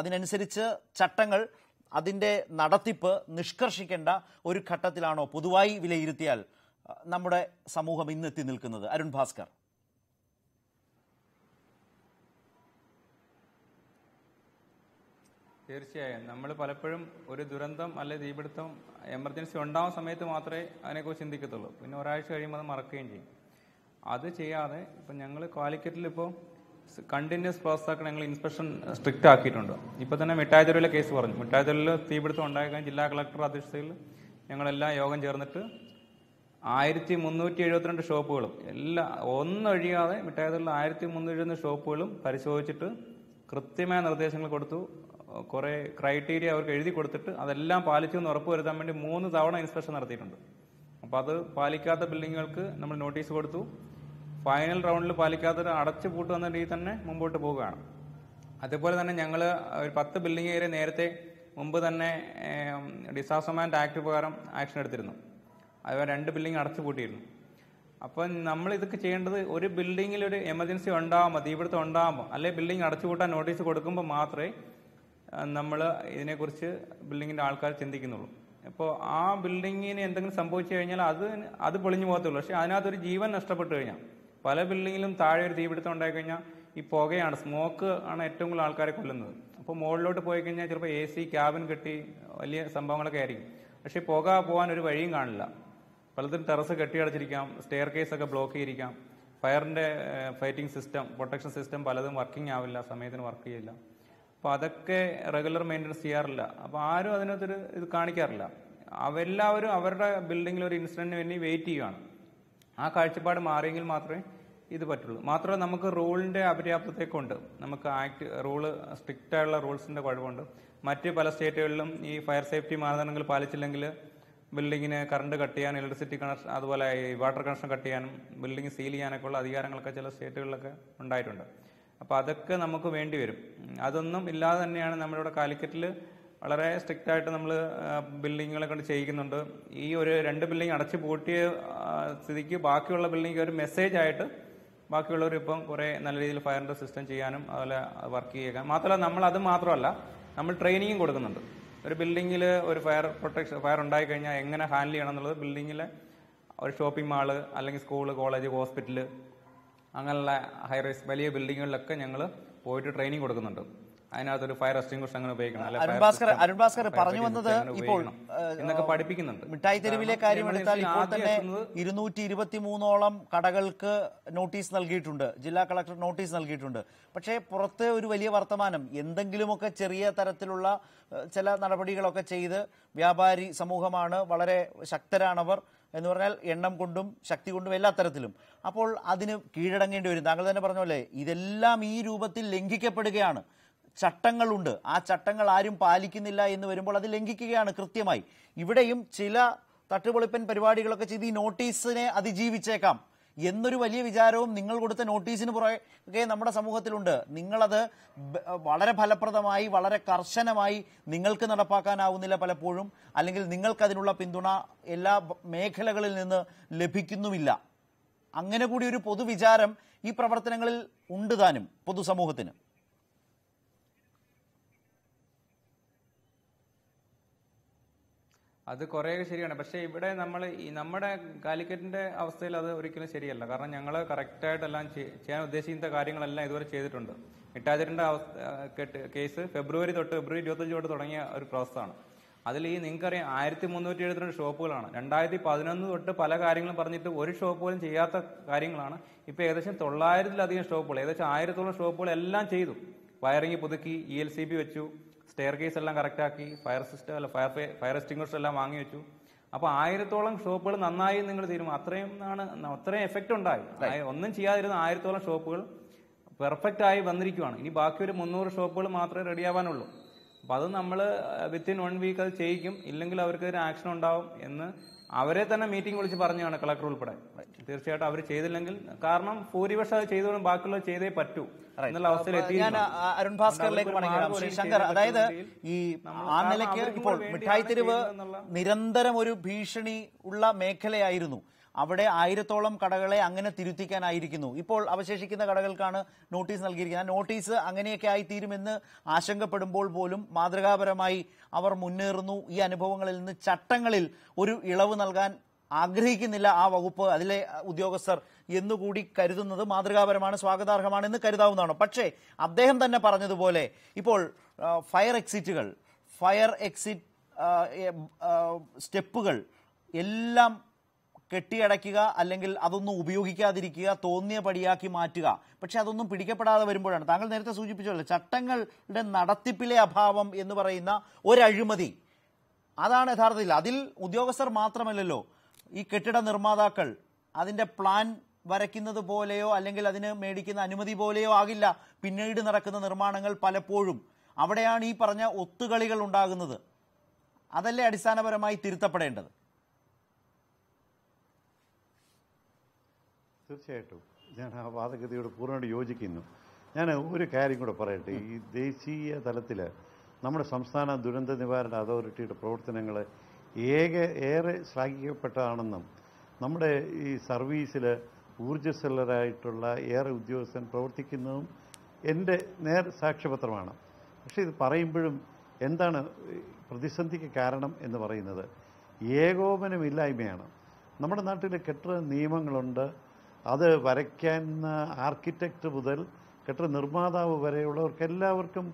അതിനനുസരിച്ച് ചട്ടങ്ങൾ, അതിന്റെ നടത്തിപ്പ് നിഷ്കർഷിക്കേണ്ട ഒരു ഘട്ടത്തിലാണോ പൊതുവായി വിലയിരുത്തിയാൽ നമ്മുടെ സമൂഹം ഇന്ന് എത്തി നിൽക്കുന്നത്? അരുൺ ഭാസ്കർ. തീർച്ചയായും നമ്മൾ പലപ്പോഴും ഒരു ദുരന്തം അല്ലെ തീപിടുത്തം എമർജൻസി ഉണ്ടാവുന്ന സമയത്ത് മാത്രമേ അതിനെക്കുറിച്ച് ചിന്തിക്കത്തുള്ളൂ. പിന്നെ ഒരാഴ്ച കഴിയുമ്പോൾ അത് മറക്കുകയും ചെയ്യും. അത് ചെയ്യാതെ ഇപ്പം ഞങ്ങൾ കാലിക്കറ്റിൽ ഇപ്പോൾ കണ്ടിന്യൂസ് പ്രോസസ്സാക്കി ഞങ്ങൾ ഇൻസ്പെക്ഷൻ സ്ട്രിക്റ്റ് ആക്കിയിട്ടുണ്ട്. ഇപ്പോൾ തന്നെ മിഠായി തെരുവിലെ കേസ് പറഞ്ഞു. മിഠായി തെരുവിൽ തീപിടുത്തം ഉണ്ടാക്കാൻ ജില്ലാ കളക്ടർ അധ്യക്ഷതയിൽ ഞങ്ങളെല്ലാം യോഗം ചേർന്നിട്ട് 1372 ഷോപ്പുകളും എല്ലാം ഒന്നൊഴിയാതെ മിഠായി തെരുവിൽ 1372 ഷോപ്പുകളും പരിശോധിച്ചിട്ട് കൃത്യമായ നിർദ്ദേശങ്ങൾ കൊടുത്തു. കുറേ ക്രൈറ്റീരിയ അവർക്ക് എഴുതി കൊടുത്തിട്ട് അതെല്ലാം പാലിച്ചു എന്ന് ഉറപ്പുവരുത്താൻ വേണ്ടി 3 തവണ ഇൻസ്പെക്ഷൻ നടത്തിയിട്ടുണ്ട്. അപ്പോൾ അത് പാലിക്കാത്ത ബിൽഡിങ്ങുകൾക്ക് നമ്മൾ നോട്ടീസ് കൊടുത്തു. ഫൈനൽ റൗണ്ടിൽ പാലിക്കാത്തത് അടച്ചു പൂട്ടുന്ന രീതിയിൽ തന്നെ മുമ്പോട്ട് പോവുകയാണ്. അതേപോലെ തന്നെ ഞങ്ങൾ ഒരു 10 ബിൽഡിംഗ് ഏരിയ നേരത്തെ മുമ്പ് തന്നെ ഡിസാസ്റ്റർ മാനേജ്മെന്റ് ആക്ട് പ്രകാരം ആക്ഷൻ എടുത്തിരുന്നു. അതുപോലെ 2 ബിൽഡിംഗ് അടച്ചു പൂട്ടിയിരുന്നു. അപ്പം നമ്മൾ ഇതൊക്കെ ചെയ്യേണ്ടത്, ഒരു ബിൽഡിങ്ങിൽ ഒരു എമർജൻസി ഉണ്ടാകുമ്പോൾ, തീപിടുത്തം ഉണ്ടാകുമ്പോൾ, അല്ലെങ്കിൽ ബിൽഡിംഗ് അടച്ചുപൂട്ടാൻ നോട്ടീസ് കൊടുക്കുമ്പോൾ മാത്രമേ നമ്മൾ ഇതിനെക്കുറിച്ച് ബിൽഡിങ്ങിൻ്റെ ആൾക്കാർ ചിന്തിക്കുന്നുള്ളൂ. അപ്പോൾ ആ ബിൽഡിങ്ങിന് എന്തെങ്കിലും സംഭവിച്ചു കഴിഞ്ഞാൽ അത് പൊളിഞ്ഞു പോകത്തുള്ളൂ. പക്ഷേ അതിനകത്തൊരു ജീവൻ നഷ്ടപ്പെട്ടു കഴിഞ്ഞാൽ, പല ബിൽഡിങ്ങിലും താഴെ ഒരു തീപിടുത്തം ഉണ്ടായിക്കഴിഞ്ഞാൽ ഈ പുകയാണ്, സ്മോക്ക് ആണ് ഏറ്റവും കൂടുതൽ ആൾക്കാരെ കൊല്ലുന്നത്. അപ്പോൾ മുകളിലോട്ട് പോയി കഴിഞ്ഞാൽ ചിലപ്പോൾ AC ക്യാബിൻ കെട്ടി വലിയ സംഭവങ്ങളൊക്കെ ആയിരിക്കും. പക്ഷേ പുക പോകാൻ ഒരു വഴിയും കാണില്ല. പലതും ടെറസ് കെട്ടിയടച്ചിരിക്കാം, സ്റ്റെയർ കേസ് ഒക്കെ ബ്ലോക്ക് ചെയ്തിരിക്കാം, ഫയറിൻ്റെ ഫൈറ്റിംഗ് സിസ്റ്റം, പ്രൊട്ടക്ഷൻ സിസ്റ്റം പലതും വർക്കിംഗ് ആവില്ല, സമയത്തിന് വർക്ക് ചെയ്യില്ല. അപ്പോൾ അതൊക്കെ റെഗുലർ മെയിൻ്റനൻസ് ചെയ്യാറില്ല. അപ്പോൾ ആരും അതിനകത്തൊരു ഇത് കാണിക്കാറില്ല. അവരെല്ലാവരും അവരുടെ ബിൽഡിങ്ങിൽ ഒരു ഇൻസിഡൻറ്റിന് വേണ്ടി വെയിറ്റ് ചെയ്യുകയാണ്. ആ കാഴ്ചപ്പാട് മാറിയെങ്കിൽ മാത്രമേ ഇത് പറ്റുള്ളൂ. മാത്രമല്ല നമുക്ക് റൂളിൻ്റെ അപര്യാപ്തത്തെ കൊണ്ട് നമുക്ക് റൂള് സ്ട്രിക്റ്റ് ആയിട്ടുള്ള റൂൾസിൻ്റെ കുഴപ്പമുണ്ട്. മറ്റ് പല സ്റ്റേറ്റുകളിലും ഈ ഫയർ സേഫ്റ്റി മാനദണ്ഡങ്ങൾ പാലിച്ചില്ലെങ്കിൽ ബിൽഡിങ്ങിന് കറണ്ട് കട്ട് ചെയ്യാൻ, ഇലക്ട്രിസിറ്റി കണക്ഷൻ, അതുപോലെ ഈ വാട്ടർ കണക്ഷൻ കട്ട് ചെയ്യാനും ബിൽഡിംഗ് സീൽ ചെയ്യാനൊക്കെ ഉള്ള അധികാരങ്ങളൊക്കെ ചില സ്റ്റേറ്റുകളിലൊക്കെ ഉണ്ടായിട്ടുണ്ട്. അപ്പോൾ അതൊക്കെ നമുക്ക് വേണ്ടി വരും. അതൊന്നും ഇല്ലാതെ തന്നെയാണ് നമ്മളിവിടെ കാലിക്കറ്റിൽ വളരെ സ്ട്രിക്റ്റ് ആയിട്ട് നമ്മൾ ബിൽഡിങ്ങുകളെ കൊണ്ട് ചെയ്യിക്കുന്നുണ്ട്. ഈ ഒരു 2 ബിൽഡിംഗ് അടച്ചു പൂട്ടിയ സ്ഥിതിക്ക് ബാക്കിയുള്ള ബിൽഡിംഗ് ഒരു മെസ്സേജ് ആയിട്ട് ബാക്കിയുള്ളവർ ഇപ്പം കുറേ നല്ല രീതിയിൽ ഫയറിൻ്റെ സിസ്റ്റം ചെയ്യാനും അതുപോലെ വർക്ക് ചെയ്യുക. മാത്രമല്ല നമ്മൾ മാത്രമല്ല, നമ്മൾ ട്രെയിനിങ്ങും കൊടുക്കുന്നുണ്ട്. ഒരു ബിൽഡിങ്ങിൽ ഒരു ഫയർ ഉണ്ടായിക്കഴിഞ്ഞാൽ എങ്ങനെ ഹാൻഡിൽ ചെയ്യണം എന്നുള്ളത് ബിൽഡിങ്ങിലെ ഒരു ഷോപ്പിംഗ് മാള് അല്ലെങ്കിൽ സ്കൂള്, കോളേജ്, ഹോസ്പിറ്റല് അങ്ങനെയുള്ള ഹൈറൈസ് വലിയ ബിൽഡിങ്ങുകളിലൊക്കെ ഞങ്ങൾ പോയിട്ട് ട്രെയിനിങ് കൊടുക്കുന്നുണ്ട്. അതിനകത്തൊരു ഫയർ എക്സ്റ്റിംഗ്വിഷർ അങ്ങനെ ഉപയോഗിക്കണം, അരുൺ ഭാസ്കർ പറഞ്ഞു വന്നത് ഇപ്പോൾ എന്നൊക്കെ പഠിപ്പിക്കുന്നുണ്ട്. മിഠായി തെരുവിലെ കാര്യം എടുത്താൽ ഇപ്പോൾ തന്നെ 223ഓളം കടകൾക്ക് നോട്ടീസ് നൽകിയിട്ടുണ്ട്, ജില്ലാ കളക്ടർ നോട്ടീസ് നൽകിയിട്ടുണ്ട്. പക്ഷേ പുറത്ത് ഒരു വലിയ വർത്തമാനം, എന്തെങ്കിലുമൊക്കെ ചെറിയ തരത്തിലുള്ള ചില നടപടികളൊക്കെ ചെയ്ത് വ്യാപാരി സമൂഹമാണ്, വളരെ ശക്തരാണവർ എന്ന് പറഞ്ഞാൽ എണ്ണം കൊണ്ടും ശക്തി കൊണ്ടും എല്ലാ തരത്തിലും. അപ്പോൾ അതിന് കീഴടങ്ങേണ്ടി വരും. താങ്കൾ തന്നെ പറഞ്ഞ പോലെ ഇതെല്ലാം ഈ രൂപത്തിൽ ലംഘിക്കപ്പെടുകയാണ്. ചട്ടങ്ങളുണ്ട്, ആ ചട്ടങ്ങൾ ആരും പാലിക്കുന്നില്ല എന്ന് വരുമ്പോൾ അത് ലംഘിക്കുകയാണ് കൃത്യമായി. ഇവിടെയും ചില തട്ടുപൊളിപ്പൻ പരിപാടികളൊക്കെ ചെയ്ത് ഈ നോട്ടീസിനെ അതിജീവിച്ചേക്കാം എന്നൊരു വലിയ വിചാരവും നിങ്ങൾ കൊടുത്ത നോട്ടീസിന് പുറകെ നമ്മുടെ സമൂഹത്തിലുണ്ട്. നിങ്ങളത് വളരെ ഫലപ്രദമായി, വളരെ കർശനമായി നിങ്ങൾക്ക് നടപ്പാക്കാനാവുന്നില്ല പലപ്പോഴും, അല്ലെങ്കിൽ നിങ്ങൾക്കതിനുള്ള പിന്തുണ എല്ലാ മേഖലകളിൽ നിന്ന് ലഭിക്കുന്നുമില്ല. അങ്ങനെ കൂടി ഒരു പൊതുവിചാരം ഈ പ്രവർത്തനങ്ങളിൽ ഉണ്ട് താനും പൊതുസമൂഹത്തിന്. അത് കുറേയൊക്കെ ശരിയാണ്. പക്ഷേ ഇവിടെ നമ്മുടെ കാലിക്കറ്റിന്റെ അവസ്ഥയിൽ അത് ഒരിക്കലും ശരിയല്ല. കാരണം ഞങ്ങൾ കറക്റ്റായിട്ടെല്ലാം ചെയ്യാൻ ഉദ്ദേശിക്കുന്ന കാര്യങ്ങളെല്ലാം ഇതുവരെ ചെയ്തിട്ടുണ്ട്. മിഠായിത്തെരുവിന്റെ കേസ് ഫെബ്രുവരി 25 തൊട്ട് തുടങ്ങിയ ഒരു പ്രോസസ്സാണ്. അതിൽ നിങ്ങൾക്കറിയാം 1372 ഷോപ്പുകളാണ്. 2011 തൊട്ട് പല കാര്യങ്ങളും പറഞ്ഞിട്ട് ഒരു ഷോപ്പ് പോലും ചെയ്യാത്ത കാര്യങ്ങളാണ്. ഇപ്പോൾ ഏകദേശം 900-ലധികം ഷോപ്പുകൾ, ഏകദേശം 1000-ഓളം ഷോപ്പുകൾ എല്ലാം ചെയ്തു. വയറിംഗ് പുതുക്കി, ELCB വെച്ചു, സ്റ്റെയർ കേസ് എല്ലാം കറക്റ്റാക്കി, ഫയർ എക്സ്റ്റിംഗ്വിഷർ എല്ലാം വാങ്ങി വെച്ചു. അപ്പോൾ 1000-ഓളം ഷോപ്പുകൾ നന്നായി നിങ്ങൾ അത്രയും എഫക്റ്റ് ഉണ്ടായി. ഒന്നും ചെയ്യാതിരുന്ന 1000-ഓളം ഷോപ്പുകൾ പെർഫെക്റ്റ് ആയി വന്നിരിക്കുകയാണ്. ഇനി ബാക്കി ഒരു 300 ഷോപ്പുകൾ മാത്രമേ റെഡിയാവാനുള്ളൂ. അപ്പോൾ അത് നമ്മൾ വിത്തിൻ 1 വീക്ക് അത് ചെയ്യിക്കും, ഇല്ലെങ്കിൽ അവർക്കൊരു ആക്ഷൻ ഉണ്ടാവും എന്ന് അവരെ തന്നെ മീറ്റിംഗ് വിളിച്ച് പറഞ്ഞാണ് കളക്ടർ ഉൾപ്പെടെ. തീർച്ചയായിട്ടും അവർ ചെയ്തില്ലെങ്കിൽ, കാരണം ഭൂരിപക്ഷം അത് ചെയ്തോളും, ബാക്കിയുള്ളത് ചെയ്തേ പറ്റൂ എന്നുള്ള അവസ്ഥയിൽ ഞാൻ അരുൺ ഭാസ്കറിലേക്ക് മടങ്ങാം. ശ്രീ ശങ്കർ, അതായത് ഈ ആ നിലയ്ക്ക് ഇപ്പോൾ മിഠായി തെരുവ് നിരന്തരം ഒരു ഭീഷണി ഉള്ള മേഖലയായിരുന്നു. അവിടെ 1000-ഓളം കടകളെ അങ്ങനെ തിരുത്തിക്കാനായിരിക്കുന്നു. ഇപ്പോൾ അവശേഷിക്കുന്ന കടകൾക്കാണ് നോട്ടീസ് നൽകിയിരിക്കുന്നത്. ആ നോട്ടീസ് അങ്ങനെയൊക്കെ ആയിത്തീരുമെന്ന് ആശങ്കപ്പെടുമ്പോൾ പോലും മാതൃകാപരമായി അവർ മുന്നേറുന്നു. ഈ അനുഭവങ്ങളിൽ നിന്ന് ചട്ടങ്ങളിൽ ഒരു ഇളവ് നൽകാൻ ആഗ്രഹിക്കുന്നില്ല ആ വകുപ്പ്, അതിലെ ഉദ്യോഗസ്ഥർ എന്നുകൂടി കരുതുന്നത് മാതൃകാപരമാണ്, സ്വാഗതാർഹമാണെന്ന് കരുതാവുന്നതാണ്. പക്ഷേ അദ്ദേഹം തന്നെ പറഞ്ഞതുപോലെ ഇപ്പോൾ ഫയർ എക്സിറ്റ് സ്റ്റെപ്പുകൾ എല്ലാം കെട്ടിയടയ്ക്കുക, അല്ലെങ്കിൽ അതൊന്നും ഉപയോഗിക്കാതിരിക്കുക, തോന്നിയ പടിയാക്കി മാറ്റുക. പക്ഷെ അതൊന്നും പിടിക്കപ്പെടാതെ വരുമ്പോഴാണ് താങ്കൾ നേരത്തെ സൂചിപ്പിച്ചല്ലോ ചട്ടങ്ങളുടെ നടത്തിപ്പിലെ അഭാവം എന്ന് പറയുന്ന ഒരഴിമതി. അതാണ് യഥാർത്ഥത്തിൽ. അതിൽ ഉദ്യോഗസ്ഥർ മാത്രമല്ലല്ലോ, ഈ കെട്ടിട നിർമ്മാതാക്കൾ അതിൻ്റെ പ്ലാൻ വരയ്ക്കുന്നത് പോലെയോ അല്ലെങ്കിൽ അതിന് മേടിക്കുന്ന അനുമതി പോലെയോ ആകില്ല പിന്നീട് നടക്കുന്ന നിർമ്മാണങ്ങൾ പലപ്പോഴും. അവിടെയാണ് ഈ പറഞ്ഞ ഒത്തുകളികൾ ഉണ്ടാകുന്നത്. അതല്ലേ അടിസ്ഥാനപരമായി തിരുത്തപ്പെടേണ്ടത്? തീർച്ചയായിട്ടും ഞാൻ ആ വാദഗതിയോട് പൂർണ്ണമായിട്ട് യോജിക്കുന്നു. ഞാൻ ഒരു കാര്യം കൂടെ പറയട്ടെ. ഈ ദേശീയ തലത്തിൽ നമ്മുടെ സംസ്ഥാന ദുരന്ത നിവാരണ അതോറിറ്റിയുടെ പ്രവർത്തനങ്ങൾ ഏറെ ശ്ലാഘിക്കപ്പെട്ടതാണെന്നും നമ്മുടെ ഈ സർവീസിൽ ഊർജ്ജസ്വലരായിട്ടുള്ള ഏറെ ഉദ്യോഗസ്ഥൻ പ്രവർത്തിക്കുന്നതും എൻ്റെ സാക്ഷ്യപത്രമാണ്. പക്ഷേ ഇത് പറയുമ്പോഴും എന്താണ് പ്രതിസന്ധിക്ക് കാരണം എന്ന് പറയുന്നത് ഏകോപനമില്ലായ്മയാണ്. നമ്മുടെ നാട്ടിൽ കെട്ടിട നിയമങ്ങളുണ്ട്. അത് വരയ്ക്കുന്ന ആർക്കിടെക്റ്റ് മുതൽ കെട്ടിട നിർമ്മാതാവ് വരെയുള്ളവർക്കെല്ലാവർക്കും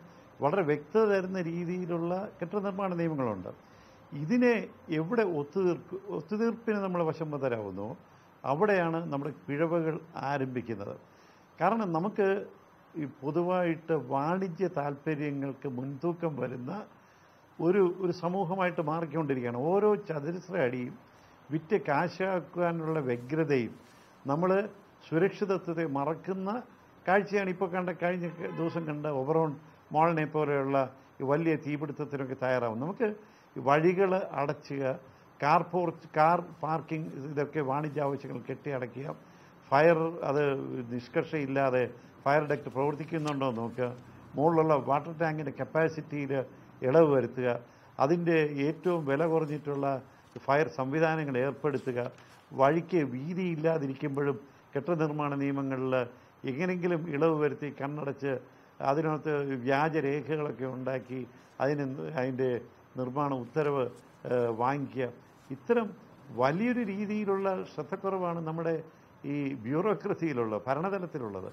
വളരെ വ്യക്തത തരുന്ന രീതിയിലുള്ള കെട്ടിട നിർമ്മാണ നിയമങ്ങളുണ്ട്. ഇതിനെ എവിടെ ഒത്തുതീർപ്പിന് നമ്മൾ വശംവദരാകുന്നു അവിടെയാണ് നമ്മുടെ പിഴവുകൾ ആരംഭിക്കുന്നത്. കാരണം നമുക്ക് ഈ പൊതുവായിട്ട് വാണിജ്യ താല്പര്യങ്ങൾക്ക് മുൻതൂക്കം വരുന്ന ഒരു സമൂഹമായിട്ട് മാറിക്കൊണ്ടിരിക്കുകയാണ്. ഓരോ ചതുരശ്ര അടിയും വിറ്റ് കാശാക്കാനുള്ള വ്യഗ്രതയും നമ്മൾ സുരക്ഷിതത്വത്തെ മറക്കുന്ന കാഴ്ചയാണ് ഇപ്പോൾ കഴിഞ്ഞ ദിവസം കണ്ട ഒബറോൺ മോളിനെ പോലെയുള്ള ഈ വലിയ തീപിടുത്തത്തിനൊക്കെ തയ്യാറാവും. നമുക്ക് വഴികൾ അടച്ചുക, കാർ പാർക്കിംഗ് ഇതൊക്കെ വാണിജ്യ ആവശ്യങ്ങൾ കെട്ടിയടക്കുക, ഫയർ അത് നിഷ്കർഷയില്ലാതെ ഫയർ ഡക്ട് പ്രവർത്തിക്കുന്നുണ്ടോ നോക്കുക, മുകളിലുള്ള വാട്ടർ ടാങ്കിൻ്റെ കപ്പാസിറ്റിയിൽ ഇളവ് വരുത്തുക, അതിൻ്റെ ഏറ്റവും വില കുറഞ്ഞിട്ടുള്ള ഫയർ സംവിധാനങ്ങൾ ഏർപ്പെടുത്തുക, വഴിക്ക് വീതിയില്ലാതിരിക്കുമ്പോഴും കെട്ടിട നിർമ്മാണ നിയമങ്ങളിൽ എങ്ങനെയെങ്കിലും ഇളവ് വരുത്തി കണ്ണടച്ച് അതിനകത്ത് വ്യാജരേഖകളൊക്കെ ഉണ്ടാക്കി അതിൻ്റെ നിർമ്മാണ ഉത്തരവ് വാങ്ങിക്കുക. ഇത്തരം വലിയൊരു രീതിയിലുള്ള ശ്രദ്ധക്കുറവാണ് നമ്മുടെ ഈ ബ്യൂറോക്രസിയിലുള്ള ഭരണതലത്തിലുള്ളത്.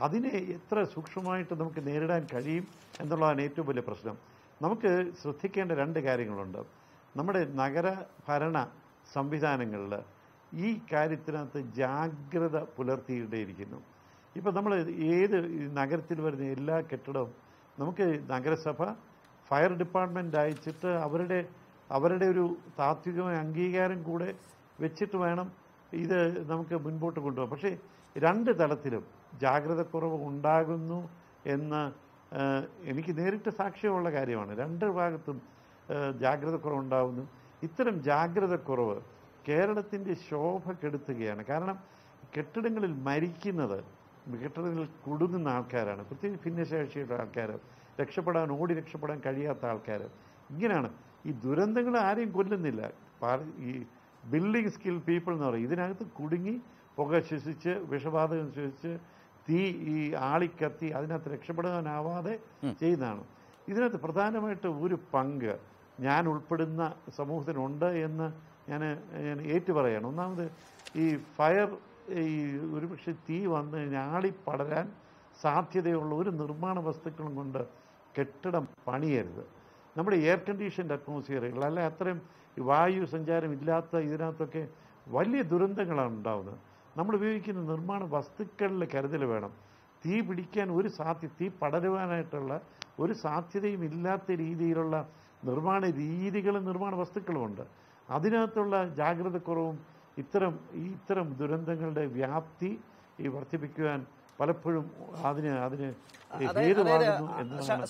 അതിനെ എത്ര സൂക്ഷ്മമായിട്ട് നമുക്ക് നേരിടാൻ കഴിയും എന്നുള്ളതാണ് ഏറ്റവും വലിയ പ്രശ്നം. നമുക്ക് ശ്രദ്ധിക്കേണ്ട രണ്ട് കാര്യങ്ങളുണ്ട്. നമ്മുടെ നഗരഭരണ സംവിധാനങ്ങളിൽ ഈ കാര്യത്തിനകത്ത് ജാഗ്രത പുലർത്തിയിട്ടേയിരിക്കുന്നു. ഇപ്പോൾ നമ്മൾ ഏത് നഗരത്തിൽ വരുന്ന എല്ലാ കെട്ടിടവും നമുക്ക് നഗരസഭ ഫയർ ഡിപ്പാർട്ട്മെൻറ്റ് അയച്ചിട്ട് അവരുടെ ഒരു താത്വികമായ അംഗീകാരം കൂടെ വെച്ചിട്ട് വേണം ഇത് നമുക്ക് മുൻപോട്ട് കൊണ്ടുപോകാം. പക്ഷേ രണ്ട് തലത്തിലും ജാഗ്രതക്കുറവ് ഉണ്ടാകുന്നു എന്ന് എനിക്ക് നേരിട്ട് സാക്ഷ്യമുള്ള കാര്യമാണ്. രണ്ട് ഭാഗത്തും ജാഗ്രതക്കുറവുണ്ടാകുന്നു. ഇത്തരം ജാഗ്രതക്കുറവ് കേരളത്തിൻ്റെ ശോഭ കെടുത്തുകയാണ്. കാരണം കെട്ടിടങ്ങളിൽ മരിക്കുന്നത്, കെട്ടിടങ്ങളിൽ കുടുങ്ങുന്ന ആൾക്കാരാണ്, പ്രത്യേകിച്ച് ഭിന്നശേഷിയുടെ ആൾക്കാർ, ഓടി രക്ഷപ്പെടാൻ കഴിയാത്ത ആൾക്കാർ. ഇങ്ങനെയാണ് ഈ ദുരന്തങ്ങൾ ആരെയും കൊല്ലുന്നില്ല. ഈ ബിൽഡിംഗ് സ്കിൽ പീപ്പിൾ എന്ന് പറയും. ഇതിനകത്ത് കുടുങ്ങി പുക ശ്വസിച്ച് വിഷവാതകം ശ്വസിച്ച് തീ ഈ ആളിക്കത്തി അതിനകത്ത് രക്ഷപ്പെടാനാവാതെ ചെയ്യുന്നതാണ്. ഇതിനകത്ത് പ്രധാനമായിട്ട് ഒരു പങ്ക് ഞാൻ ഉൾപ്പെടുന്ന സമൂഹത്തിനുണ്ട് എന്ന് ഞാൻ ഏറ്റുപറയാണ്. ഒന്നാമത് ഈ ഫയർ ഒരുപക്ഷെ തീ വന്ന് ആളിപ്പടരാൻ സാധ്യതയുള്ള ഒരു നിർമ്മാണ വസ്തുക്കളും കൊണ്ട് കെട്ടിടം പണിയരുത്. നമ്മുടെ എയർ കണ്ടീഷൻഡ് അറ്റ്മോസ്ഫിയറുകൾ അല്ല അത്രയും വായു സഞ്ചാരം ഇല്ലാത്ത ഇതിനകത്തൊക്കെ വലിയ ദുരന്തങ്ങളാണ് ഉണ്ടാകുന്നത്. നമ്മൾ ഉപയോഗിക്കുന്ന നിർമ്മാണ വസ്തുക്കളിൽ കരുതൽ വേണം. തീ പിടിക്കാൻ തീ പടരുവാനായിട്ടുള്ള ഒരു സാധ്യതയും ഇല്ലാത്ത രീതിയിലുള്ള നിർമ്മാണ രീതികളും നിർമ്മാണ വസ്തുക്കളുമുണ്ട്. അതിനകത്തുള്ള ജാഗ്രതക്കുറവും ഇത്തരം ദുരന്തങ്ങളുടെ വ്യാപ്തി വർദ്ധിപ്പിക്കുവാൻ പലപ്പോഴും അതിന്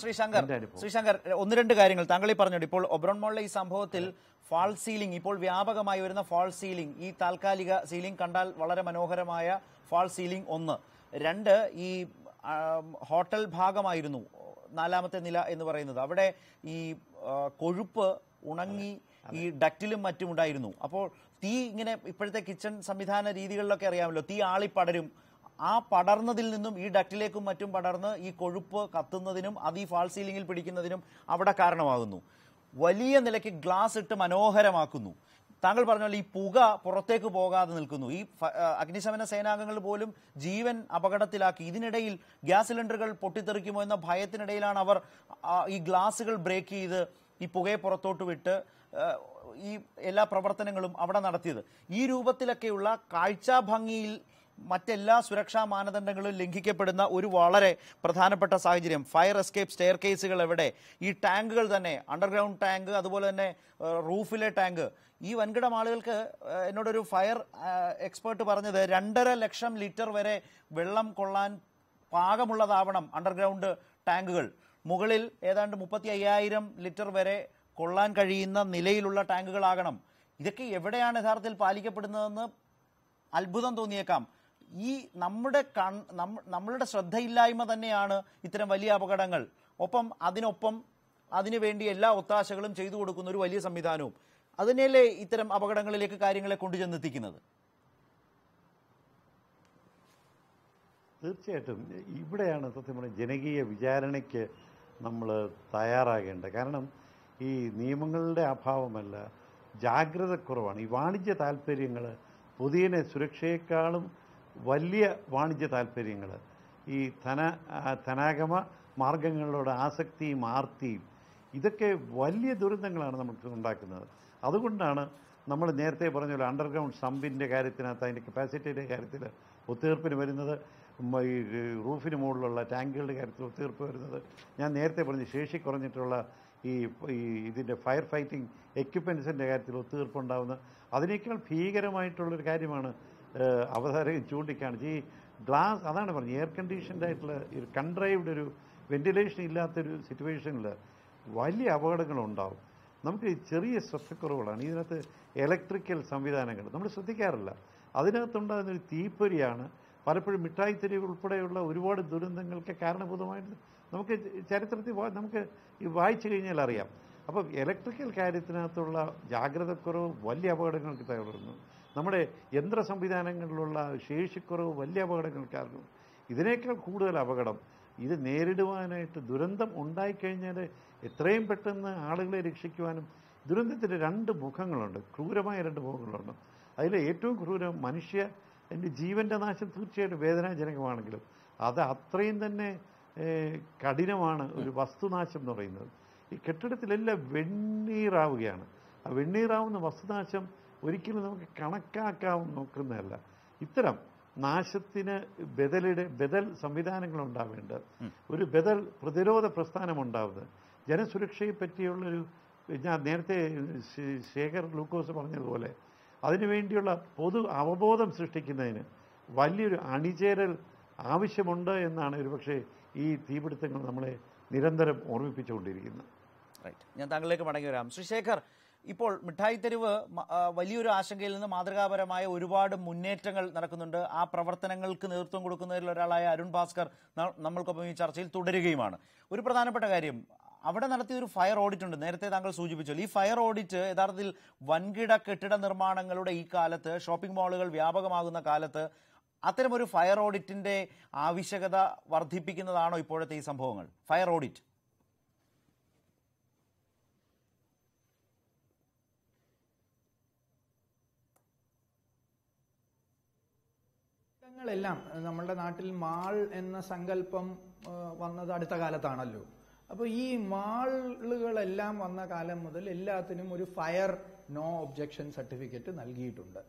ശ്രീശങ്കർ ഒന്ന് രണ്ട് കാര്യങ്ങൾ താങ്കൾ ഈ പറഞ്ഞോട്ട്. ഇപ്പോൾ ഒബ്രോൺ മോളിലെ ഈ സംഭവത്തിൽ ഫാൾ സീലിംഗ്, ഇപ്പോൾ വ്യാപകമായി വരുന്ന ഫാൾ സീലിംഗ്, ഈ താൽക്കാലിക സീലിംഗ് കണ്ടാൽ വളരെ മനോഹരമായ ഫാൾ സീലിംഗ് ഒന്ന്. രണ്ട്, ഈ ഹോട്ടൽ ഭാഗമായിരുന്നു 4ാമത്തെ നില എന്ന് പറയുന്നത്. അവിടെ ഈ കൊഴുപ്പ് ഉണങ്ങി ഈ ഡക്റ്റിലും മറ്റും ഉണ്ടായിരുന്നു. അപ്പോൾ തീ ഇങ്ങനെ ഇപ്പോഴത്തെ കിച്ചൺ സംവിധാന രീതികളിലൊക്കെ അറിയാമല്ലോ, തീ ആളിപ്പടരും. ആ പടർന്നതിൽ നിന്നും ഈ ഡക്റ്റിലേക്കും മറ്റും പടർന്ന് ഈ കൊഴുപ്പ് കത്തുന്നതിനും അത് ഈ ഫാൾ സീലിംഗിൽ പിടിക്കുന്നതിനും അവിടെ കാരണമാകുന്നു. വലിയ നിലയ്ക്ക് ഗ്ലാസ് ഇട്ട് മനോഹരമാക്കുന്നു. താങ്കൾ പറഞ്ഞ പോലെ ഈ പുക പുറത്തേക്ക് പോകാതെ നിൽക്കുന്നു. ഈ അഗ്നിശമന സേനാംഗങ്ങൾ പോലും ജീവൻ അപകടത്തിലാക്കി. ഇതിനിടയിൽ ഗ്യാസ് സിലിണ്ടറുകൾ പൊട്ടിത്തെറിക്കുമോ എന്ന ഭയത്തിനിടയിലാണ് അവർ ഈ ഗ്ലാസുകൾ ബ്രേക്ക് ചെയ്ത് ഈ പുകയെ പുറത്തോട്ട് വിട്ട് ഈ എല്ലാ പ്രവർത്തനങ്ങളും അവിടെ നടത്തിയത്. ഈ രൂപത്തിലൊക്കെയുള്ള കാഴ്ചാ ഭംഗിയിൽ മറ്റെല്ലാ സുരക്ഷാ മാനദണ്ഡങ്ങളും ലംഘിക്കപ്പെടുന്ന ഒരു വളരെ പ്രധാനപ്പെട്ട സാഹചര്യം. ഫയർ എസ്കേപ്പ് സ്റ്റെയർ കേസുകൾ എവിടെ? ഈ ടാങ്കുകൾ തന്നെ, അണ്ടർഗ്രൗണ്ട് ടാങ്ക്, അതുപോലെ തന്നെ റൂഫിലെ ടാങ്ക്. ഈ വൻകിട മാളുകൾക്ക് എന്നോടൊരു ഫയർ എക്സ്പേർട്ട് പറഞ്ഞത് 2.5 ലക്ഷം ലിറ്റർ വരെ വെള്ളം കൊള്ളാൻ പാകമുള്ളതാവണം അണ്ടർഗ്രൗണ്ട് ടാങ്കുകൾ. മുകളിൽ ഏതാണ്ട് 35,000 ലിറ്റർ വരെ കൊള്ളാൻ കഴിയുന്ന നിലയിലുള്ള ടാങ്കുകളാകണം. ഇതൊക്കെ എവിടെയാണ് യഥാർത്ഥത്തിൽ പാലിക്കപ്പെടുന്നതെന്ന് അത്ഭുതം തോന്നിയേക്കാം. ഈ നമ്മളുടെ ശ്രദ്ധയില്ലായ്മ തന്നെയാണ് ഇത്തരം വലിയ അപകടങ്ങൾ. അതിനൊപ്പം അതിനുവേണ്ടി എല്ലാ ഒത്താശകളും ചെയ്തു കൊടുക്കുന്ന ഒരു വലിയ സംവിധാനവും അതിനല്ലേ ഇത്തരം അപകടങ്ങളിലേക്ക് കാര്യങ്ങളെ കൊണ്ടുചെന്നെത്തിക്കുന്നത്. തീർച്ചയായിട്ടും ഇവിടെയാണ് സത്യം പറഞ്ഞാൽ ജനകീയ വിചാരണയ്ക്ക് നമ്മൾ തയ്യാറാകേണ്ടത്. കാരണം ഈ നിയമങ്ങളുടെ അഭാവമല്ല, ജാഗ്രതക്കുറവാണ്. ഈ വാണിജ്യ താല്പര്യങ്ങൾ, പൊതുവിനെ സുരക്ഷയെക്കാളും വലിയ വാണിജ്യ താല്പര്യങ്ങൾ, ഈ ധനാഗമ മാർഗങ്ങളിലുള്ള ആസക്തിയും ആർത്തിയും ഇതൊക്കെ വലിയ ദുരന്തങ്ങളാണ് നമുക്ക് ഉണ്ടാക്കുന്നത്. അതുകൊണ്ടാണ് നമ്മൾ നേരത്തെ പറഞ്ഞ പോലെ അണ്ടർഗ്രൗണ്ട് സമ്പിൻ്റെ കാര്യത്തിനകത്ത് അതിൻ്റെ കപ്പാസിറ്റിയുടെ കാര്യത്തിൽ ഒത്തുതീർപ്പിന് വരുന്നത്, ഈ റൂഫിന് മുകളിലുള്ള ടാങ്കുകളുടെ കാര്യത്തിൽ ഒത്തുതീർപ്പ് വരുന്നത്, ഞാൻ നേരത്തെ പറഞ്ഞ ശേഷി കുറഞ്ഞിട്ടുള്ള ഈ ഇതിൻ്റെ ഫയർ ഫൈറ്റിംഗ് എക്യുപ്മെൻസിൻ്റെ കാര്യത്തിൽ ഒത്തുതീർപ്പുണ്ടാകുന്നത്. അതിനേക്കാൾ ഭീകരമായിട്ടുള്ളൊരു കാര്യമാണ് അവതാരകൻ ചൂണ്ടിക്കാണിച്ച് ഈ ഗ്ലാസ്. അതാണ് പറഞ്ഞത്, എയർ കണ്ടീഷൻഡ് ആയിട്ടുള്ള ഒരു കൺഡ്രൈവ്ഡ് ഒരു വെന്റിലേഷൻ ഇല്ലാത്തൊരു സിറ്റുവേഷനിൽ വലിയ അപകടങ്ങളുണ്ടാവും. നമുക്ക് ചെറിയ ശ്രദ്ധക്കുറവുകളാണ്. ഇതിനകത്ത് ഇലക്ട്രിക്കൽ സംവിധാനങ്ങൾ നമ്മൾ ശ്രദ്ധിക്കാറില്ല. അതിനകത്തുണ്ടാകുന്നൊരു തീപ്പൊരിയാണ് പലപ്പോഴും മിഠായി തെരുവ് ഉൾപ്പെടെയുള്ള ഒരുപാട് ദുരന്തങ്ങൾക്ക് കാരണഭൂതമായിട്ട് നമുക്ക് ചരിത്രത്തിൽ നമുക്ക് വായിച്ചു കഴിഞ്ഞാൽ അറിയാം. അപ്പം ഇലക്ട്രിക്കൽ കാര്യത്തിനകത്തുള്ള ജാഗ്രതക്കുറവ് വലിയ അപകടങ്ങൾക്ക് തയ്യാറുന്നു. നമ്മുടെ യന്ത്ര സംവിധാനങ്ങളിലുള്ള ശേഷിക്കുറവ് വലിയ അപകടങ്ങൾക്ക് കാരണം. ഇതിനേക്കാൾ കൂടുതൽ അപകടം ഇത് നേരിടുവാനായിട്ട് ദുരന്തം ഉണ്ടായിക്കഴിഞ്ഞാൽ എത്രയും പെട്ടെന്ന് ആളുകളെ രക്ഷിക്കുവാനും. ദുരന്തത്തിന് രണ്ട് മുഖങ്ങളുണ്ട്, ക്രൂരമായ രണ്ട് മുഖങ്ങളുണ്ട്. അതിൽ ഏറ്റവും ക്രൂരം എൻ്റെ ജീവൻ്റെ നാശം തീർച്ചയായിട്ടും വേദനാജനകമാണെങ്കിലും അത് അത്രയും തന്നെ കഠിനമാണ് ഒരു വസ്തുനാശം എന്ന് പറയുന്നത്. ഈ കെട്ടിടത്തിലെല്ലാം വെണ്ണീറാവുകയാണ്. ആ വെണ്ണീറാവുന്ന വസ്തുനാശം ഒരിക്കലും നമുക്ക് നോക്കുന്നതല്ല. ഇത്തരം നാശത്തിന് ബദൽ സംവിധാനങ്ങൾ ഉണ്ടാവേണ്ടത്, ഒരു ബദൽ പ്രതിരോധ പ്രസ്ഥാനം ഉണ്ടാവുന്നത്, ജനസുരക്ഷയെ പറ്റിയുള്ളൊരു, ഞാൻ നേരത്തെ ശേഖർ ലൂക്കോസ് പറഞ്ഞതുപോലെ അതിനുവേണ്ടിയുള്ള പൊതു അവബോധം സൃഷ്ടിക്കുന്നതിന് വലിയൊരു അണിചേരൽ ആവശ്യമുണ്ട് എന്നാണ് ഒരുപക്ഷെ ഈ തീപിടുത്തങ്ങൾ നമ്മളെ നിരന്തരം ഓർമ്മിപ്പിച്ചുകൊണ്ടിരിക്കുന്നത്. റൈറ്റ്, ഞാൻ താങ്കളിലേക്ക് മടങ്ങി വരാം. ശ്രീ ശേഖർ, ഇപ്പോൾ മിഠായി തെരുവ് വലിയൊരു ആശങ്കയിൽ നിന്ന് മാതൃകാപരമായ ഒരുപാട് മുന്നേറ്റങ്ങൾ നടക്കുന്നുണ്ട്. ആ പ്രവർത്തനങ്ങൾക്ക് നേതൃത്വം കൊടുക്കുന്നതിൽ ഒരാളായ അരുൺ ഭാസ്കർ നമ്മൾക്കൊപ്പം ഈ ചർച്ചയിൽ തുടരുകയുമാണ്. ഒരു പ്രധാനപ്പെട്ട കാര്യം, അവിടെ നടത്തിയൊരു ഫയർ ഓഡിറ്റ് ഉണ്ട്. നേരത്തെ താങ്കൾ സൂചിപ്പിച്ചു. ഈ ഫയർ ഓഡിറ്റ് യഥാർത്ഥത്തിൽ വൻകിട കെട്ടിട നിർമ്മാണങ്ങളുടെ ഈ കാലത്ത്, ഷോപ്പിംഗ് മാളുകൾ വ്യാപകമാകുന്ന കാലത്ത് അത്തരമൊരു ഫയർ ഓഡിറ്റിന്റെ ആവശ്യകത വർദ്ധിപ്പിക്കുന്നതാണോ ഇപ്പോഴത്തെ ഈ സംഭവങ്ങൾ? ഫയർ ഓഡിറ്റ് െല്ലാം നമ്മളുടെ നാട്ടിൽ മാൾ എന്ന സങ്കല്പം വന്നത് അടുത്ത കാലത്താണല്ലോ. അപ്പോൾ ഈ മാളുകളെല്ലാം വന്ന കാലം മുതൽ എല്ലാത്തിനും ഒരു ഫയർ നോ ഒബ്ജക്ഷൻ സർട്ടിഫിക്കറ്റ് നൽകിയിട്ടുണ്ട്.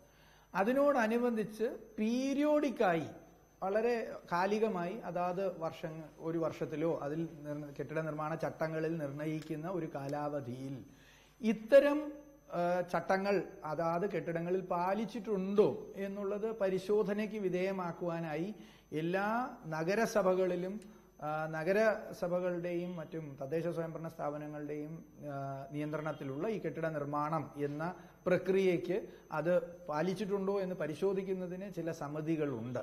അതിനോടനുബന്ധിച്ച് പീരിയോഡിക്കായി വളരെ കാലികമായി അതാത് ഒരു വർഷത്തിലോ അതിൽ കെട്ടിട നിർമ്മാണ ചട്ടങ്ങളിൽ നിർണയിക്കുന്ന ഒരു കാലാവധിയിൽ ഇത്തരം ചട്ടങ്ങൾ അതാത് കെട്ടിടങ്ങളിൽ പാലിച്ചിട്ടുണ്ടോ എന്നുള്ളത് പരിശോധനയ്ക്ക് വിധേയമാക്കുവാനായി എല്ലാ നഗരസഭകളുടെയും മറ്റും തദ്ദേശ സ്വയംഭരണ സ്ഥാപനങ്ങളുടെയും നിയന്ത്രണത്തിലുള്ള ഈ കെട്ടിട നിർമ്മാണം എന്ന പ്രക്രിയയ്ക്ക് അത് പാലിച്ചിട്ടുണ്ടോ എന്ന് പരിശോധിക്കുന്നതിന് ചില സമിതികളുണ്ട്.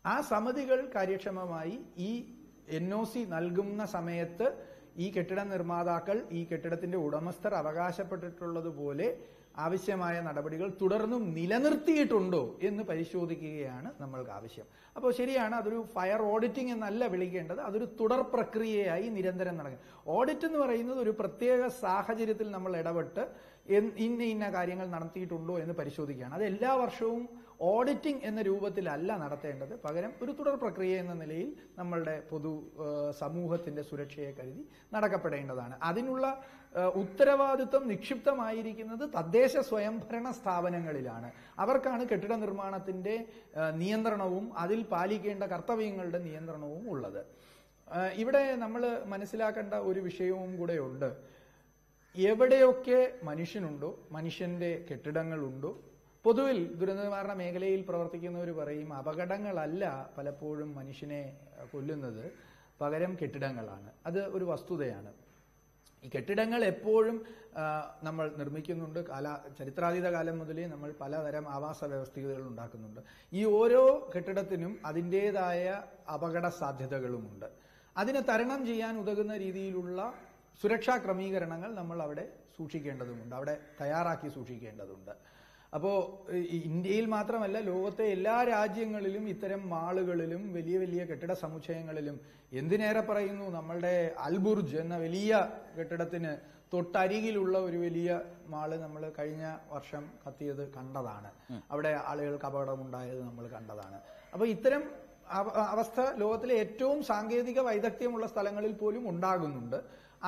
ആ സമിതികൾ കാര്യക്ഷമമായി ഈ NOC നൽകുന്ന സമയത്ത് ഈ കെട്ടിട നിർമ്മാതാക്കൾ, ഈ കെട്ടിടത്തിന്റെ ഉടമസ്ഥർ അവകാശപ്പെട്ടിട്ടുള്ളതുപോലെ ആവശ്യമായ നടപടികൾ തുടർന്നും നിലനിർത്തിയിട്ടുണ്ടോ എന്ന് പരിശോധിക്കുകയാണ് നമ്മൾക്ക് ആവശ്യം. അപ്പോൾ ശരിയാണ്, അതൊരു ഫയർ ഓഡിറ്റിംഗ് എന്നല്ല വിളിക്കേണ്ടത്, അതൊരു തുടർ പ്രക്രിയയായി നിരന്തരം നടക്കും. ഓഡിറ്റ് എന്ന് പറയുന്നത് ഒരു പ്രത്യേക സാഹചര്യത്തിൽ നമ്മൾ ഇടപെട്ട് ഇന്ന കാര്യങ്ങൾ നടത്തിയിട്ടുണ്ടോ എന്ന് പരിശോധിക്കുകയാണ്. അത് എല്ലാ വർഷവും ഓഡിറ്റിംഗ് എന്ന രൂപത്തിലല്ല നടത്തേണ്ടത്, പകരം ഒരു തുടർ പ്രക്രിയ എന്ന നിലയിൽ നമ്മളുടെ പൊതു സമൂഹത്തിന്റെ സുരക്ഷയെ കരുതി നടക്കപ്പെടേണ്ടതാണ്. അതിനുള്ള ഉത്തരവാദിത്വം നിക്ഷിപ്തമായിരിക്കുന്നത് തദ്ദേശ സ്വയംഭരണ സ്ഥാപനങ്ങളിലാണ്. അവർക്കാണ് കെട്ടിട നിർമ്മാണത്തിന്റെ നിയന്ത്രണവും അതിൽ പാലിക്കേണ്ട കർത്തവ്യങ്ങളുടെ നിയന്ത്രണവും ഉള്ളത്. ഇവിടെ നമ്മൾ മനസ്സിലാക്കേണ്ട ഒരു വിഷയവും കൂടെ ഉണ്ട്. എവിടെയൊക്കെ മനുഷ്യനുണ്ടോ, മനുഷ്യന്റെ കെട്ടിടങ്ങളുണ്ടോ, പൊതുവിൽ ദുരന്ത നിവാരണ മേഖലയിൽ പ്രവർത്തിക്കുന്നവർ പറയും അപകടങ്ങളല്ല പലപ്പോഴും മനുഷ്യനെ കൊല്ലുന്നത്, പകരം കെട്ടിടങ്ങളാണ്. അത് ഒരു വസ്തുതയാണ്. ഈ കെട്ടിടങ്ങൾ എപ്പോഴും നമ്മൾ നിർമ്മിക്കുന്നുണ്ട്. ചരിത്രാതീത കാലം മുതലേ നമ്മൾ പലതരം ആവാസ വ്യവസ്ഥകൾ ഉണ്ടാക്കുന്നുണ്ട്. ഈ ഓരോ കെട്ടിടത്തിനും അതിൻ്റെതായ അപകട സാധ്യതകളുമുണ്ട്. അതിനെ തരണം ചെയ്യാൻ ഉതകുന്ന രീതിയിലുള്ള സുരക്ഷാ ക്രമീകരണങ്ങൾ നമ്മൾ അവിടെ സൂക്ഷിക്കേണ്ടതുണ്ട്, അവിടെ തയ്യാറാക്കി സൂക്ഷിക്കേണ്ടതുണ്ട്. അപ്പോൾ ഇന്ത്യയിൽ മാത്രമല്ല, ലോകത്തെ എല്ലാ രാജ്യങ്ങളിലും ഇത്തരം മാളുകളിലും വലിയ വലിയ കെട്ടിട സമുച്ചയങ്ങളിലും, എന്തിനേറെ പറയുന്നു, നമ്മളുടെ അൽബുർജ് എന്ന വലിയ കെട്ടിടത്തിന് തൊട്ടരികിലുള്ള ഒരു വലിയ മാള് നമ്മൾ കഴിഞ്ഞ വർഷം കത്തിയത് കണ്ടതാണ്. അവിടെ ആളുകൾക്ക് അപകടമുണ്ടായത് നമ്മൾ കണ്ടതാണ്. അപ്പോൾ ഇത്തരം അവസ്ഥ ലോകത്തിലെ ഏറ്റവും സാങ്കേതിക വൈദഗ്ധ്യമുള്ള സ്ഥലങ്ങളിൽ പോലും ഉണ്ടാകുന്നുണ്ട്.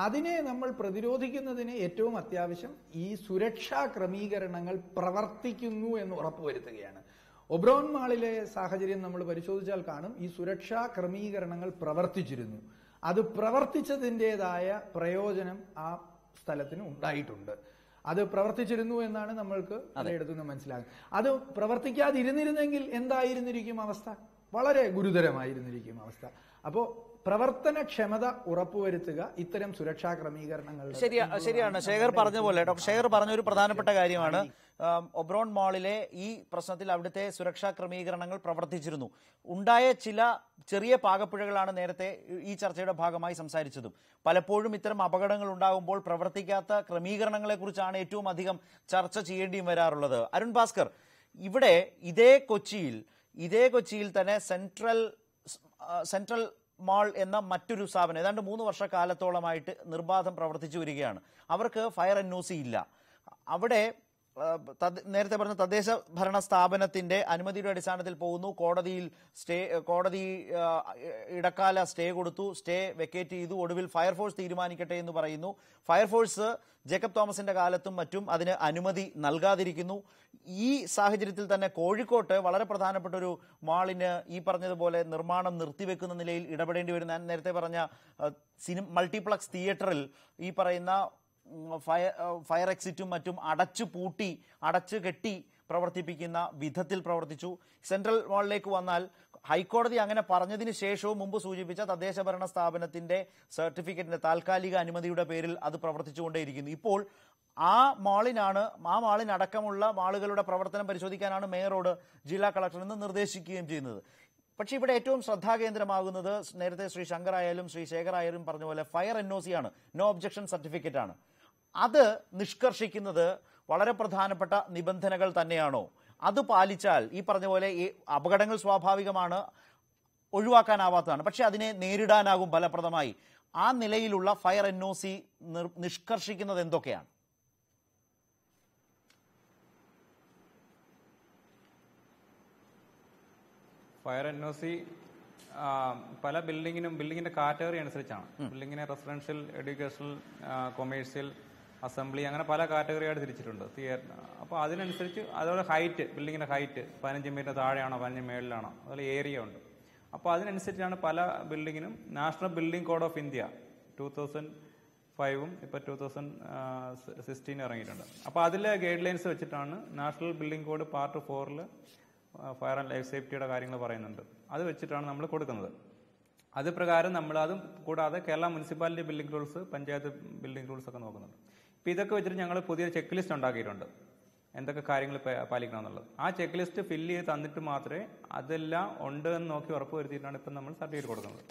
അതിനെ നമ്മൾ പ്രതിരോധിക്കുന്നതിന് ഏറ്റവും അത്യാവശ്യം ഈ സുരക്ഷാ ക്രമീകരണങ്ങൾ പ്രവർത്തിക്കുന്നു എന്ന് ഉറപ്പുവരുത്തുകയാണ്. ഒബ്രോൺ മാളിലെ സാഹചര്യം നമ്മൾ പരിശോധിച്ചാൽ കാണും, ഈ സുരക്ഷാ ക്രമീകരണങ്ങൾ പ്രവർത്തിച്ചിരുന്നു. അത് പ്രവർത്തിച്ചതിൻ്റെതായ പ്രയോജനം ആ സ്ഥലത്തിന് ഉണ്ടായിട്ടുണ്ട്. അത് പ്രവർത്തിച്ചിരുന്നു എന്നാണ് നമ്മൾക്ക് പലയിടത്തുനിന്ന് മനസ്സിലാകുന്നത്. അത് പ്രവർത്തിക്കാതിരുന്നിരുന്നെങ്കിൽ എന്തായിരുന്നിരിക്കും അവസ്ഥ? വളരെ ഗുരുതരമായിരുന്നിരിക്കും അവസ്ഥ. അപ്പോൾ പ്രവർത്തനക്ഷമത ഉറപ്പുവരുത്തുക ഇത്തരം സുരക്ഷാ ക്രമീകരണങ്ങൾ. ശരിയാണ് ശേഖർ പറഞ്ഞ പോലെ. ഡോക്ടർ ശേഖർ പറഞ്ഞ ഒരു പ്രധാനപ്പെട്ട കാര്യമാണ്, ഒബ്രോൺ മാളിലെ ഈ പ്രശ്നത്തിൽ അവിടുത്തെ സുരക്ഷാ ക്രമീകരണങ്ങൾ പ്രവർത്തിച്ചിരുന്നു. ഉണ്ടായ ചില ചെറിയ പാകപ്പിഴകളാണ് നേരത്തെ ഈ ചർച്ചയുടെ ഭാഗമായി സംസാരിച്ചതും. പലപ്പോഴും ഇത്തരം അപകടങ്ങൾ ഉണ്ടാകുമ്പോൾ പ്രവർത്തിക്കാത്ത ക്രമീകരണങ്ങളെ കുറിച്ചാണ് ഏറ്റവും അധികം ചർച്ച ചെയ്യേണ്ടിയും വരാറുള്ളത്. അരുൺ ഭാസ്കർ, ഇവിടെ ഇതേ കൊച്ചിയിൽ തന്നെ സെൻട്രൽ മാൾ എന്ന മറ്റൊരു സ്ഥാപനം ഏതാണ്ട് 3 വർഷക്കാലത്തോളമായിട്ട് നിർബാധം പ്രവർത്തിച്ചു വരികയാണ്. അവർക്ക് ഫയർ NOC ഇല്ല. അവിടെ നേരത്തെ പറഞ്ഞ തദ്ദേശ ഭരണ സ്ഥാപനത്തിന്റെ അനുമതിയുടെ അടിസ്ഥാനത്തിൽ പോകുന്നു. കോടതി ഇടക്കാല സ്റ്റേ കൊടുത്തു, സ്റ്റേ വെക്കേറ്റ് ചെയ്തു. ഒടുവിൽ ഫയർഫോഴ്സ് തീരുമാനിക്കട്ടെ എന്ന് പറയുന്നു. ഫയർഫോഴ്സ് ജേക്കബ് തോമസിന്റെ കാലത്തും മറ്റും അതിന് അനുമതി നൽകാതിരിക്കുന്നു. ഈ സാഹചര്യത്തിൽ തന്നെ കോഴിക്കോട്ട് വളരെ പ്രധാനപ്പെട്ട ഒരു മാളിന് ഈ പറഞ്ഞതുപോലെ നിർമ്മാണം നിർത്തിവെക്കുന്ന നിലയിൽ ഇടപെടേണ്ടി വരുന്ന, ഞാൻ നേരത്തെ പറഞ്ഞ മൾട്ടിപ്ലക്സ് തിയേറ്ററിൽ ഈ പറയുന്ന ഫയർ എക്സിറ്റും മറ്റും അടച്ചു കെട്ടി പ്രവർത്തിപ്പിക്കുന്ന വിധത്തിൽ പ്രവർത്തിച്ചു. സെൻട്രൽ മാളിലേക്ക് വന്നാൽ ഹൈക്കോടതി അങ്ങനെ പറഞ്ഞതിന് ശേഷവും മുമ്പ് സൂചിപ്പിച്ച തദ്ദേശ ഭരണ സ്ഥാപനത്തിന്റെ സർട്ടിഫിക്കറ്റിന്റെ താൽക്കാലിക അനുമതിയുടെ പേരിൽ അത് പ്രവർത്തിച്ചുകൊണ്ടേയിരിക്കുന്നു. ഇപ്പോൾ ആ മാളിനടക്കമുള്ള മാളുകളുടെ പ്രവർത്തനം പരിശോധിക്കാനാണ് മേയറോട് ജില്ലാ കളക്ടർ ഇന്ന് നിർദ്ദേശിക്കുകയും ചെയ്യുന്നത്. പക്ഷേ ഇവിടെ ഏറ്റവും ശ്രദ്ധാകേന്ദ്രമാകുന്നത് നേരത്തെ ശ്രീ ശങ്കർ ആയാലും ശ്രീ ശേഖർ ആയാലും പറഞ്ഞ പോലെ ഫയർ NOC ആണ്, നോ ഒബ്ജക്ഷൻ സർട്ടിഫിക്കറ്റ് ആണ്. അത് നിഷ്കർഷിക്കുന്നത് വളരെ പ്രധാനപ്പെട്ട നിബന്ധനകൾ തന്നെയാണോ? അത് പാലിച്ചാൽ ഈ പറഞ്ഞ പോലെ ഈ അപകടങ്ങൾ സ്വാഭാവികമാണ്, ഒഴിവാക്കാനാവാത്തതാണ്, പക്ഷെ അതിനെ നേരിടാനാകും ഫലപ്രദമായി. ആ നിലയിലുള്ള ഫയർ NOC നിഷ്കർഷിക്കുന്നത് എന്തൊക്കെയാണ്? ഫയർ NOC പല ബിൽഡിങ്ങിന്റെ കാറ്റഗറി അനുസരിച്ചാണ്. ബിൽഡിങ്ങിനെ റെസിഡൻഷ്യൽ, എഡ്യൂക്കേഷണൽ, കൊമേഴ്സ്യൽ, അസംബ്ലി, അങ്ങനെ പല കാറ്റഗറിയായിട്ട് തിരിച്ചിട്ടുണ്ട്. അപ്പോൾ അതിനനുസരിച്ച് അതുപോലെ ബിൽഡിങ്ങിന്റെ ഹൈറ്റ് 15 മീറ്റർ താഴെയാണോ 15 മേളിലാണോ, അതുപോലെ ഏരിയ ഉണ്ട്. അപ്പോൾ അതിനനുസരിച്ചാണ് പല ബിൽഡിങ്ങിനും national building code of India 2005 ഇപ്പോൾ 2016 ഇറങ്ങിയിട്ടുണ്ട്. അപ്പോൾ അതിലെ ഗൈഡ് ലൈൻസ് വെച്ചിട്ടാണ് national building code part 4 fire and life സേഫ്റ്റിയുടെ കാര്യങ്ങൾ പറയുന്നുണ്ട്. അത് വെച്ചിട്ടാണ് നമ്മൾ കൊടുക്കുന്നത്. അത് പ്രകാരം നമ്മൾ അതും കൂടാതെ Kerala municipality building rules, panchayat building rules ഒക്കെ നോക്കുന്നുണ്ട്. ഇപ്പോൾ ഇതൊക്കെ വെച്ചിട്ട് ഞങ്ങൾ പുതിയൊരു ചെക്ക് ലിസ്റ്റ് ഉണ്ടാക്കിയിട്ടുണ്ട്, എന്തൊക്കെ കാര്യങ്ങൾ പാലിക്കണം എന്നുള്ളത്. ആ ചെക്ക് ലിസ്റ്റ് ഫില്ല് ചെയ്ത് തന്നിട്ട് മാത്രമേ അതെല്ലാം ഉണ്ട് എന്ന് നോക്കി ഉറപ്പ് വരുത്തിയിട്ടാണ് ഇപ്പം നമ്മൾ സർട്ടിഫിക്കറ്റ് കൊടുക്കുന്നത്.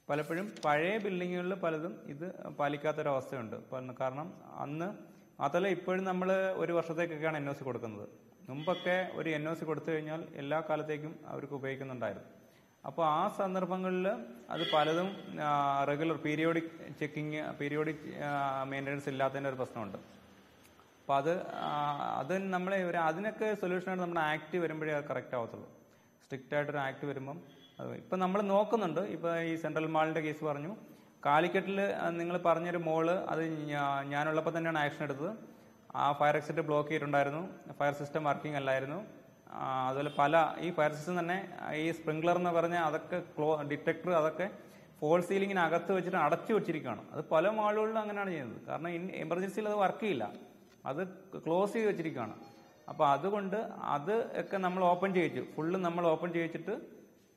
പലപ്പോഴും പഴയ ബിൽഡിങ്ങുകളിൽ പലതും ഇത് പാലിക്കാത്തൊരവസ്ഥയുണ്ട്. കാരണം അന്ന് മാത്രമല്ല, ഇപ്പോഴും നമ്മൾ 1 വർഷത്തേക്കൊക്കെയാണ് NOC കൊടുക്കുന്നത്. മുമ്പൊക്കെ ഒരു NOC കൊടുത്തു കഴിഞ്ഞാൽ എല്ലാ കാലത്തേക്കും അവർക്ക് ഉപയോഗിക്കുന്നുണ്ടായിരുന്നു. അപ്പോൾ ആ സന്ദർഭങ്ങളിൽ അത് പലതും റെഗുലർ പീരിയോഡിക് മെയിൻ്റനൻസ് ഇല്ലാത്തതിൻ്റെ ഒരു പ്രശ്നമുണ്ട്. അപ്പോൾ അത് നമ്മളെ അതിനൊക്കെ സൊല്യൂഷനായിട്ട് നമ്മുടെ ആക്ട് വരുമ്പോഴേ അത് കറക്റ്റ് ആവത്തുള്ളൂ. സ്ട്രിക്റ്റ് ആയിട്ടൊരു ആക്ട് വരുമ്പം ഇപ്പം നമ്മൾ നോക്കുന്നുണ്ട്. ഇപ്പോൾ ഈ സെൻട്രൽ മാളിൻ്റെ കേസ് പറഞ്ഞു, കാലിക്കറ്റിൽ നിങ്ങൾ പറഞ്ഞൊരു മോള്, അത് ഞാനുള്ളപ്പോൾ തന്നെയാണ് ആക്ഷൻ എടുത്തത്. ആ ഫയർ എക്സിറ്റ് ബ്ലോക്ക് ചെയ്തിട്ടുണ്ടായിരുന്നു, ഫയർ സിസ്റ്റം വർക്കിംഗ് അല്ലായിരുന്നു. അതുപോലെ ഈ ഫയർ സിസ്റ്റം തന്നെ ഈ സ്പ്രിംഗ്ലർ എന്ന് പറഞ്ഞാൽ അതൊക്കെ ഡിറ്റക്ടർ അതൊക്കെ ഫോൾ സീലിങ്ങിനകത്ത് വെച്ചിട്ട് അടച്ചു വെച്ചിരിക്കുകയാണ്. അത് പല മാളുകളിലും അങ്ങനെയാണ് ചെയ്യുന്നത്. കാരണം എമർജൻസിയിൽ അത് വർക്ക് ചെയ്യില്ല, അത് ക്ലോസ് ചെയ്ത് വെച്ചിരിക്കുകയാണ്. അപ്പോൾ അതുകൊണ്ട് അത് ഒക്കെ നമ്മൾ ഓപ്പൺ ചെയ്യിച്ചു, ഫുള്ള് നമ്മൾ ഓപ്പൺ ചെയ്യിച്ചിട്ട്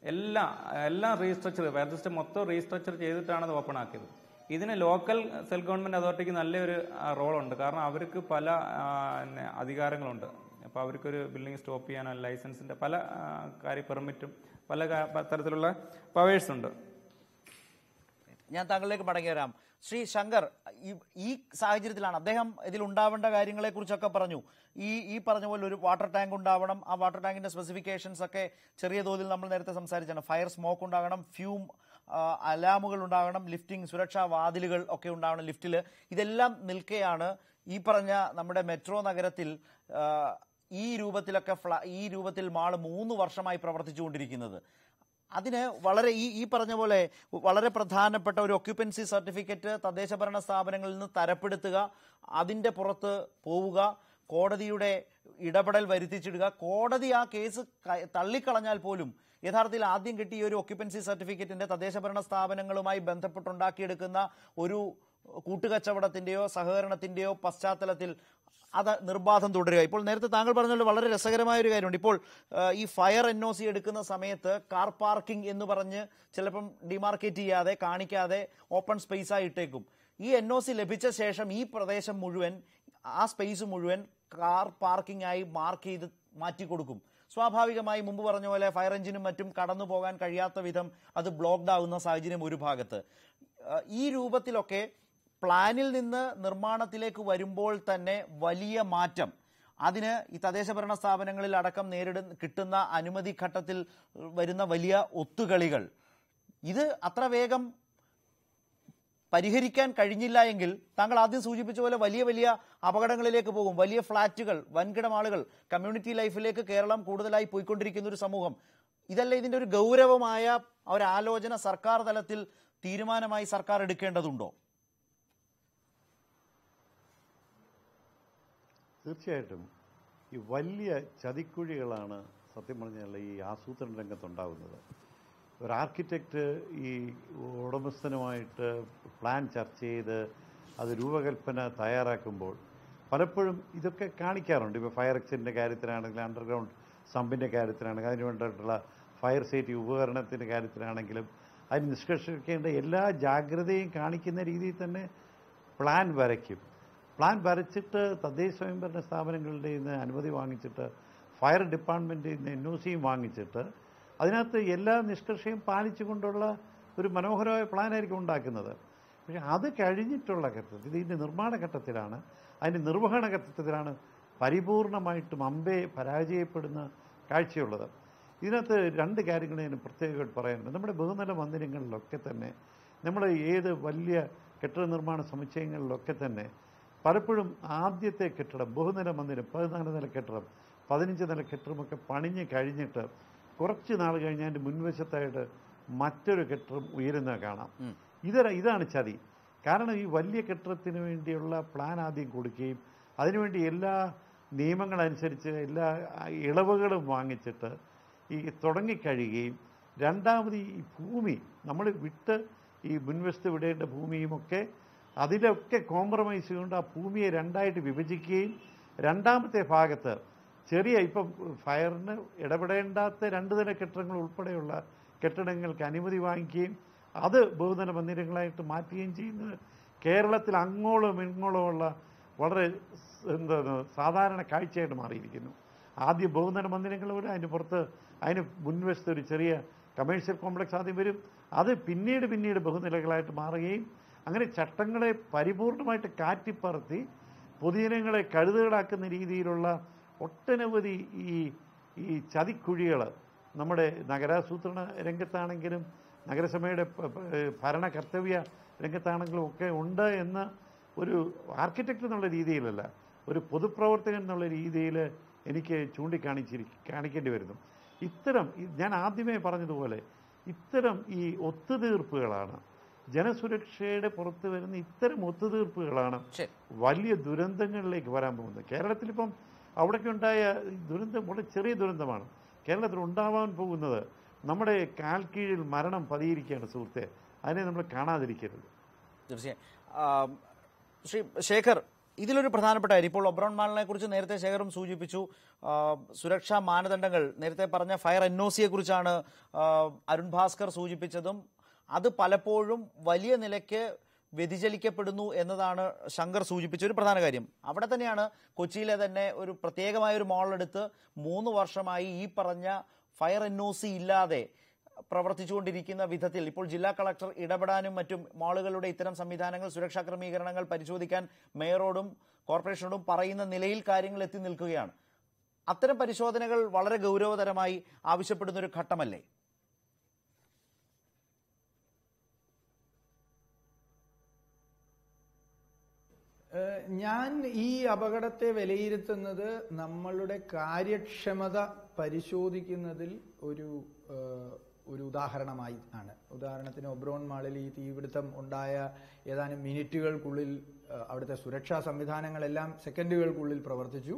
എല്ലാം റീസ്ട്രക്ചർ, ഫയർ സിസ്റ്റം മൊത്തം റീസ്ട്രക്ചർ ചെയ്തിട്ടാണ് അത് ഓപ്പൺ ആക്കിയത്. ഇതിന് ലോക്കൽ സെൽഫ് ഗവൺമെൻറ് അതോറിറ്റിക്ക് നല്ലൊരു റോളുണ്ട്. കാരണം അവർക്ക് പല അധികാരങ്ങളുണ്ട്. അപ്പോൾ അവർക്കൊരു ബിൽഡിംഗ് സ്റ്റോപ്പ് ചെയ്യാനോ ലൈസൻസിൻ്റെ പല പെർമിറ്റും പല തരത്തിലുള്ള പവേഴ്സ് ഉണ്ട്. ഞാൻ താങ്കളിലേക്ക് മടങ്ങി വരാം. ശ്രീ ശങ്കർ, ഈ സാഹചര്യത്തിലാണ് അദ്ദേഹം ഇതിലുണ്ടാവേണ്ട കാര്യങ്ങളെക്കുറിച്ചൊക്കെ പറഞ്ഞു. ഈ പറഞ്ഞ പോലെ ഒരു വാട്ടർ ടാങ്ക് ഉണ്ടാവണം, ആ വാട്ടർ ടാങ്കിന്റെ സ്പെസിഫിക്കേഷൻസ് ഒക്കെ ചെറിയ തോതിൽ നമ്മൾ നേരത്തെ സംസാരിച്ചാണ്. ഫയർ സ്മോക്ക് ഉണ്ടാകണം, ഫ്യൂം അലാമുകൾ ഉണ്ടാകണം, ലിഫ്റ്റിംഗ് സുരക്ഷാ വാതിലുകൾ ഒക്കെ ഉണ്ടാവണം ലിഫ്റ്റിൽ. ഇതെല്ലാം നിൽക്കെയാണ് ഈ പറഞ്ഞ നമ്മുടെ മെട്രോ നഗരത്തിൽ ഈ രൂപത്തിൽ മാള് 3 വർഷമായി പ്രവർത്തിച്ചുകൊണ്ടിരിക്കുന്നത്. അതിന് വളരെ ഈ പറഞ്ഞ പോലെ വളരെ പ്രധാനപ്പെട്ട ഒരു ഒക്യുപ്പൻസി സർട്ടിഫിക്കറ്റ് തദ്ദേശഭരണ സ്ഥാപനങ്ങളിൽ നിന്ന് തരപ്പെടുത്തുക, അതിൻ്റെ പുറത്ത് പോവുക, കോടതിയുടെ ഇടപെടൽ വരുത്തിച്ചിടുക, കോടതി ആ കേസ് തള്ളിക്കളഞ്ഞാൽ പോലും യഥാർത്ഥത്തിൽ ആദ്യം കിട്ടിയ ഒരു ഒക്യുപ്പൻസി സർട്ടിഫിക്കറ്റിന്റെ തദ്ദേശഭരണ സ്ഥാപനങ്ങളുമായി ബന്ധപ്പെട്ടുണ്ടാക്കിയെടുക്കുന്ന ഒരു കൂട്ടുകച്ചവടത്തിന്റെയോ സഹകരണത്തിന്റെയോ പശ്ചാത്തലത്തിൽ അത് നിർബാധം തുടരുക. ഇപ്പോൾ നേരത്തെ താങ്കൾ പറഞ്ഞല്ലോ വളരെ രസകരമായ ഒരു കാര്യമുണ്ട്. ഇപ്പോൾ ഈ ഫയർ NOC എടുക്കുന്ന സമയത്ത് കാർ പാർക്കിംഗ് എന്ന് പറഞ്ഞ് ചിലപ്പം ഡിമാർക്കേറ്റ് ചെയ്യാതെ കാണിക്കാതെ ഓപ്പൺ സ്പേസായി ഇട്ടേക്കും. ഈ NOC ലഭിച്ച ശേഷം ഈ പ്രദേശം മുഴുവൻ, ആ സ്പേസ് മുഴുവൻ കാർ പാർക്കിംഗ് ആയി മാർക്ക് ചെയ്ത് മാറ്റിക്കൊടുക്കും. സ്വാഭാവികമായി മുമ്പ് പറഞ്ഞ പോലെ ഫയർ എഞ്ചിനും മറ്റും കടന്നു പോകാൻ കഴിയാത്ത വിധം അത് ബ്ലോക്ക്ഡ് ആവുന്ന സാഹചര്യം ഒരു ഭാഗത്ത്. ഈ രൂപത്തിലൊക്കെ പ്ലാനിൽ നിന്ന് നിർമ്മാണത്തിലേക്ക് വരുമ്പോൾ തന്നെ വലിയ മാറ്റം, അതിന് ഈ തദ്ദേശഭരണ സ്ഥാപനങ്ങളിൽ അടക്കം കിട്ടുന്ന അനുമതി ഘട്ടത്തിൽ വരുന്ന വലിയ ഒത്തുകളികൾ, ഇത് അത്ര വേഗം പരിഹരിക്കാൻ കഴിഞ്ഞില്ല എങ്കിൽ താങ്കൾ ആദ്യം സൂചിപ്പിച്ച പോലെ വലിയ വലിയ അപകടങ്ങളിലേക്ക് പോകും. വലിയ ഫ്ളാറ്റുകൾ, വൻകിട ആളുകൾ, കമ്മ്യൂണിറ്റി ലൈഫിലേക്ക് കേരളം കൂടുതലായി പോയിക്കൊണ്ടിരിക്കുന്ന ഒരു സമൂഹം. ഇതല്ല ഇതിന്റെ ഒരു ഗൗരവമായ ഒരാലോചന സർക്കാർ തലത്തിൽ തീരുമാനമായി സർക്കാർ എടുക്കേണ്ടതുണ്ടോ? തീർച്ചയായിട്ടും ഈ വലിയ ചതിക്കുഴികളാണ് സത്യം പറഞ്ഞാൽ ഈ ആസൂത്രണ രംഗത്തുണ്ടാകുന്നത്. ഒരു ആർക്കിടെക്റ്റ് ഈ ഉടമസ്ഥനുമായിട്ട് പ്ലാൻ ചർച്ച ചെയ്ത് അത് രൂപകൽപ്പന തയ്യാറാക്കുമ്പോൾ പലപ്പോഴും ഇതൊക്കെ കാണിക്കാറുണ്ട്. ഇപ്പോൾ ഫയർ എക്സിറ്റിൻ്റെ കാര്യത്തിലാണെങ്കിലും അണ്ടർഗ്രൗണ്ട് സമ്പിൻ്റെ കാര്യത്തിലാണെങ്കിലും അതിന് വേണ്ടിയിട്ടുള്ള ഫയർ സേഫ്റ്റി ഉപകരണത്തിൻ്റെ കാര്യത്തിലാണെങ്കിലും അതിന് നിഷ്കർഷിക്കേണ്ട എല്ലാ ജാഗ്രതയും കാണിക്കുന്ന രീതിയിൽ തന്നെ പ്ലാൻ വരയ്ക്കും. പ്ലാൻ വരച്ചിട്ട് തദ്ദേശ സ്വയംഭരണ സ്ഥാപനങ്ങളുടെ നിന്ന് അനുമതി വാങ്ങിച്ചിട്ട് ഫയർ ഡിപ്പാർട്ട്മെൻറ്റിൽ നിന്ന് NOCയും വാങ്ങിച്ചിട്ട് അതിനകത്ത് എല്ലാ നിഷ്കർഷയും പാലിച്ചുകൊണ്ടുള്ള ഒരു മനോഹരമായ പ്ലാനായിരിക്കും ഉണ്ടാക്കുന്നത്. പക്ഷേ അത് കഴിഞ്ഞിട്ടുള്ള ഘട്ടത്തിൽ, ഇതിൻ്റെ നിർമ്മാണ ഘട്ടത്തിലാണ്, അതിൻ്റെ നിർവഹണ ഘട്ടത്തിലാണ് പരിപൂർണമായിട്ടും പരാജയപ്പെടുന്ന കാഴ്ചയുള്ളത്. ഇതിനകത്ത് രണ്ട് കാര്യങ്ങൾ ഞാൻ പ്രത്യേകമായിട്ട് പറയാനുണ്ട്. നമ്മുടെ ബഹുനില മന്ദിരങ്ങളിലൊക്കെ തന്നെ, നമ്മുടെ ഏത് വലിയ കെട്ടിട നിർമ്മാണ സമുച്ചയങ്ങളിലൊക്കെ തന്നെ പലപ്പോഴും ആദ്യത്തെ കെട്ടിടം, ബഹുനില മന്ദിരം, 14 നില കെട്ടിടം, 15 നില കെട്ടിടമൊക്കെ പണിഞ്ഞ് കഴിഞ്ഞിട്ട് കുറച്ച് നാൾ കഴിഞ്ഞ് അതിൻ്റെ മുൻവശത്തായിട്ട് മറ്റൊരു കെട്ടിടം ഉയരുന്നത് കാണാം. ഇതാണ് ചതി. കാരണം ഈ വലിയ കെട്ടിടത്തിന് വേണ്ടിയുള്ള പ്ലാൻ ആദ്യം കൊടുക്കുകയും അതിനുവേണ്ടി എല്ലാ നിയമങ്ങളനുസരിച്ച് എല്ലാ ഇളവുകളും വാങ്ങിച്ചിട്ട് ഈ തുടങ്ങിക്കഴിയുകയും രണ്ടാമത് ഈ ഭൂമി നമ്മൾ വിട്ട് ഈ മുൻവശത്ത് വിടേണ്ട ഭൂമിയുമൊക്കെ അതിലൊക്കെ കോംപ്രമൈസ് ചെയ്തുകൊണ്ട് ആ ഭൂമിയെ രണ്ടായിട്ട് വിഭജിക്കുകയും രണ്ടാമത്തെ ഭാഗത്ത് ഇപ്പം ഫയറിന് ഇടപെടേണ്ടാത്ത 2 നില കെട്ടിടങ്ങൾ ഉൾപ്പെടെയുള്ള കെട്ടിടങ്ങൾക്ക് അനുമതി വാങ്ങിക്കുകയും അത് ബഹുനില മന്ദിരങ്ങളായിട്ട് മാറ്റുകയും ചെയ്യുന്നത് കേരളത്തിൽ അങ്ങോളം ഇങ്ങോളമുള്ള വളരെ സാധാരണ കാഴ്ചയായിട്ട് മാറിയിരിക്കുന്നു. ആദ്യം ബഹുനില മന്ദിരങ്ങൾ വരും, അതിന് പുറത്ത് അതിന് മുൻവശത്ത് ഒരു ചെറിയ കമേഴ്ഷ്യൽ കോംപ്ലക്സ് ആദ്യം വരും, അത് പിന്നീട് ബഹുനിലകളായിട്ട് മാറുകയും അങ്ങനെ ചട്ടങ്ങളെ പരിപൂർണമായിട്ട് കാറ്റിപ്പറത്തി പൊതുജനങ്ങളെ കഴുതുകളാക്കുന്ന രീതിയിലുള്ള ഒട്ടനവധി ഈ ചതിക്കുഴികൾ നമ്മുടെ നഗരാസൂത്രണ രംഗത്താണെങ്കിലും നഗരസഭയുടെ ഭരണ കർത്തവ്യ രംഗത്താണെങ്കിലും ഒക്കെ ഉണ്ട് എന്ന് ഒരു ആർക്കിടെക്റ്റ് എന്നുള്ള രീതിയിലല്ല, ഒരു പൊതുപ്രവർത്തകൻ എന്നുള്ള രീതിയിൽ എനിക്ക് കാണിക്കേണ്ടി വരുന്നു. ഞാൻ ആദ്യമേ പറഞ്ഞതുപോലെ ഇത്തരം ഈ ഒത്തുതീർപ്പുകളാണ്, ജനസുരക്ഷയുടെ പുറത്ത് വരുന്ന ഇത്തരം ഒത്തുതീർപ്പുകളാണ് വലിയ ദുരന്തങ്ങളിലേക്ക് വരാൻ പോകുന്നത്. കേരളത്തിലിപ്പം അവിടേക്ക് ഉണ്ടായ ദുരന്തം വളരെ ചെറിയ ദുരന്തമാണ്. കേരളത്തിൽ ഉണ്ടാവാൻ പോകുന്നത് നമ്മുടെ കാൽ കീഴിൽ മരണം പതിയിരിക്കുകയാണ് സുഹൃത്തെ, അതിനെ നമ്മൾ കാണാതിരിക്കരുത്. തീർച്ചയായും. ശ്രീ ശേഖർ, ഇതിലൊരു പ്രധാനപ്പെട്ട കാര്യം, ഇപ്പോൾ ഒബ്രോൺ മാളിനെ കുറിച്ച് നേരത്തെ ശേഖറും സൂചിപ്പിച്ചു. സുരക്ഷാ മാനദണ്ഡങ്ങൾ നേരത്തെ പറഞ്ഞ ഫയർ NOCയെ കുറിച്ചാണ് അരുൺ ഭാസ്കർ സൂചിപ്പിച്ചതും. അത് പലപ്പോഴും വലിയ നിലയ്ക്ക് വ്യതിചലിക്കപ്പെടുന്നു എന്നതാണ് ശങ്കർ സൂചിപ്പിച്ച ഒരു പ്രധാന കാര്യം. അവിടെ തന്നെയാണ് കൊച്ചിയിലെ തന്നെ ഒരു പ്രത്യേകമായ ഒരു മാൾ എടുത്ത് 3 വർഷമായി ഈ പറഞ്ഞ ഫയർ NOC ഇല്ലാതെ പ്രവർത്തിച്ചുകൊണ്ടിരിക്കുന്ന വിധത്തിൽ ഇപ്പോൾ ജില്ലാ കളക്ടർ ഇടപെടാനും മറ്റും മാളുകളുടെ ഇത്തരം സംവിധാനങ്ങൾ, സുരക്ഷാ ക്രമീകരണങ്ങൾ പരിശോധിക്കാൻ മേയറോടും കോർപ്പറേഷനോടും പറയുന്ന നിലയിൽ കാര്യങ്ങൾ എത്തി നിൽക്കുകയാണ്. അത്തരം പരിശോധനകൾ വളരെ ഗൗരവതരമായി ആവശ്യപ്പെടുന്ന ഒരു ഘട്ടമല്ലേ? ഞാൻ ഈ അപകടത്തെ വിലയിരുത്തുന്നത് നമ്മളുടെ കാര്യക്ഷമത പരിശോധിക്കുന്നതിൽ ഒരു ഉദാഹരണമായി ആണ്. ഉദാഹരണത്തിന് ഒബ്രോൺ മാളിൽ ഈ തീപിടുത്തം ഉണ്ടായ ഏതാനും മിനിറ്റുകൾക്കുള്ളിൽ അവിടുത്തെ സുരക്ഷാ സംവിധാനങ്ങളെല്ലാം സെക്കൻഡുകൾക്കുള്ളിൽ പ്രവർത്തിച്ചു.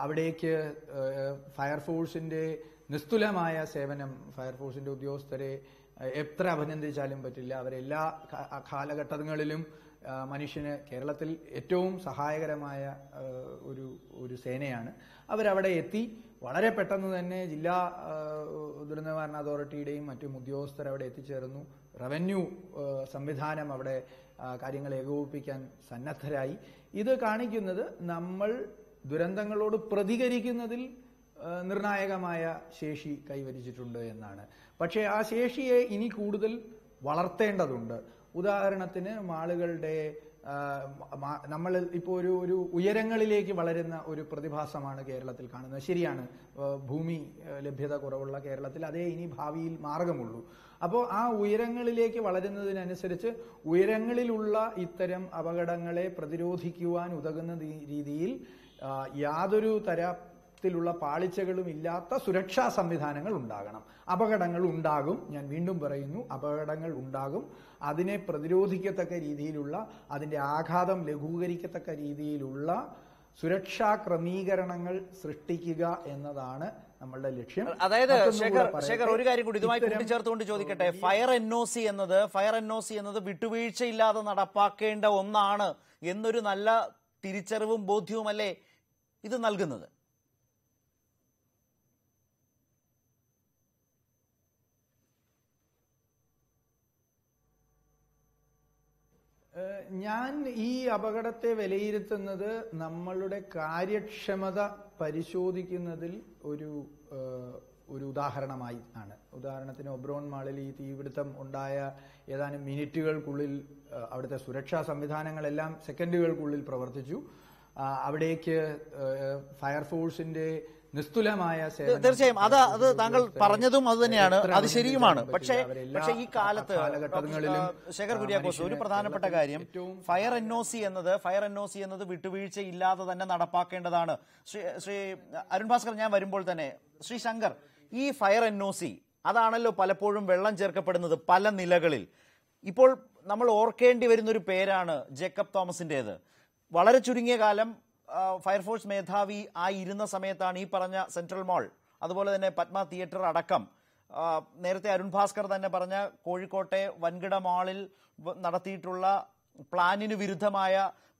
അവിടേക്ക് ഫയർഫോഴ്സിന്റെ നിസ്തുലമായ സേവനം, ഫയർഫോഴ്സിന്റെ ഉദ്യോഗസ്ഥരെ എത്ര അഭിനന്ദിച്ചാലും പറ്റില്ല. അവരെല്ലാ കാലഘട്ടങ്ങളിലും മനുഷ്യന് കേരളത്തിൽ ഏറ്റവും സഹായകരമായ ഒരു സേനയാണ്. അവരവിടെ എത്തി വളരെ പെട്ടെന്ന് തന്നെ ജില്ലാ ദുരന്ത നിവാരണ അതോറിറ്റിയുടെയും മറ്റും ഉദ്യോഗസ്ഥർ അവിടെ എത്തിച്ചേർന്നു. റവന്യൂ സംവിധാനം അവിടെ കാര്യങ്ങൾ ഏകോപിപ്പിക്കാൻ സന്നദ്ധരായി. ഇത് കാണിക്കുന്നത് നമ്മൾ ദുരന്തങ്ങളോട് പ്രതികരിക്കുന്നതിൽ നിർണായകമായ ശേഷി കൈവരിച്ചിട്ടുണ്ട് എന്നാണ്. പക്ഷേ ആ ശേഷിയെ ഇനി കൂടുതൽ വളർത്തേണ്ടതുണ്ട്. ഉദാഹരണത്തിന് മാളുകളുടെ നമ്മൾ ഇപ്പോൾ ഒരു ഉയരങ്ങളിലേക്ക് വളരുന്ന ഒരു പ്രതിഭാസമാണ് കേരളത്തിൽ കാണുന്നത്. ശരിയാണ്, ഭൂമി ലഭ്യത കുറവുള്ള കേരളത്തിൽ അതേ ഇനി ഭാവിയിൽ മാർഗമുള്ളൂ. അപ്പോൾ ആ ഉയരങ്ങളിലേക്ക് വളരുന്നതിനനുസരിച്ച് ഉയരങ്ങളിലുള്ള ഇത്തരം അപകടങ്ങളെ പ്രതിരോധിക്കുവാൻ ഉതകുന്ന രീതിയിൽ യാതൊരു തരത്തിലുള്ള പാളിച്ചകളും ഇല്ലാത്ത സുരക്ഷാ സംവിധാനങ്ങൾ ഉണ്ടാകണം. അപകടങ്ങൾ ഉണ്ടാകും, ഞാൻ വീണ്ടും പറയുന്നു, അപകടങ്ങൾ ഉണ്ടാകും. അതിനെ പ്രതിരോധിക്കത്തക്ക രീതിയിലുള്ള, അതിന്റെ ആഘാതം ലഘൂകരിക്കത്തക്ക രീതിയിലുള്ള സുരക്ഷാ ക്രമീകരണങ്ങൾ സൃഷ്ടിക്കുക എന്നതാണ് നമ്മളുടെ ലക്ഷ്യം. അതായത് ശേഖർ, ഒരു കാര്യം കൂടി ഇതുമായി കൂട്ടിച്ചേർത്തുകൊണ്ട് ചോദിക്കട്ടെ. ഫയർ എൻഒസി എന്നത് വിട്ടുവീഴ്ചയില്ലാതെ നടപ്പാക്കേണ്ട ഒന്നാണ് എന്നൊരു നല്ല തിരിച്ചറിവും ബോധ്യവുമല്ലേ ഇത് നൽകുന്നത്? ഞാൻ ഈ അപകടത്തെ വിലയിരുത്തുന്നത് നമ്മളുടെ കാര്യക്ഷമത പരിശോധിക്കുന്നതിൽ ഒരു ഉദാഹരണമായി ആണ്. ഉദാഹരണത്തിന് ഒബ്രോൺ മാളിൽ ഈ തീപിടുത്തം ഉണ്ടായ ഏതാനും മിനിറ്റുകൾക്കുള്ളിൽ അവിടുത്തെ സുരക്ഷാ സംവിധാനങ്ങളെല്ലാം സെക്കൻഡുകൾക്കുള്ളിൽ പ്രവർത്തിച്ചു. അവിടേക്ക് ഫയർഫോഴ്സിന്റെ നിസ്തുലമായ സേവനം. തീർച്ചയായും അത് താങ്കൾ പറഞ്ഞതും അത് തന്നെയാണ്, അത് ശരിയുമാണ്. പക്ഷേ ഈ കാലത്ത് ശേഖർ കുര്യാക്കോസ്, ഒരു പ്രധാനപ്പെട്ട കാര്യം, ഫയർ എൻഒസി എന്നത് വിട്ടുവീഴ്ചയില്ലാതെ തന്നെ നടപ്പാക്കേണ്ടതാണ്. ശ്രീ അരുൺ ഭാസ്കർ, ഞാൻ വരുമ്പോൾ തന്നെ ശ്രീ ശങ്കർ, ഈ ഫയർ എൻഒസി അതാണല്ലോ പലപ്പോഴും വെള്ളം ചേർക്കപ്പെടുന്നത് പല നിലകളിൽ. ഇപ്പോൾ നമ്മൾ ഓർക്കേണ്ടി വരുന്നൊരു പേരാണ് ജേക്കബ് തോമസിന്റേത്. വളരെ ചുരുങ്ങിയ കാലം ഫയർഫോഴ്സ് മേധാവി ഇരുന്ന സമയത്താണ് ഈ പറഞ്ഞ സെൻട്രൽ മാൾ, അതുപോലെ തന്നെ പത്മ തിയേറ്റർ അടക്കം, നേരത്തെ അരുൺ ഭാസ്കർ തന്നെ പറഞ്ഞ കോഴിക്കോട്ടെ വൻകിട മാളിൽ നടത്തിയിട്ടുള്ള പ്ലാനിന് വിരുദ്ധമായ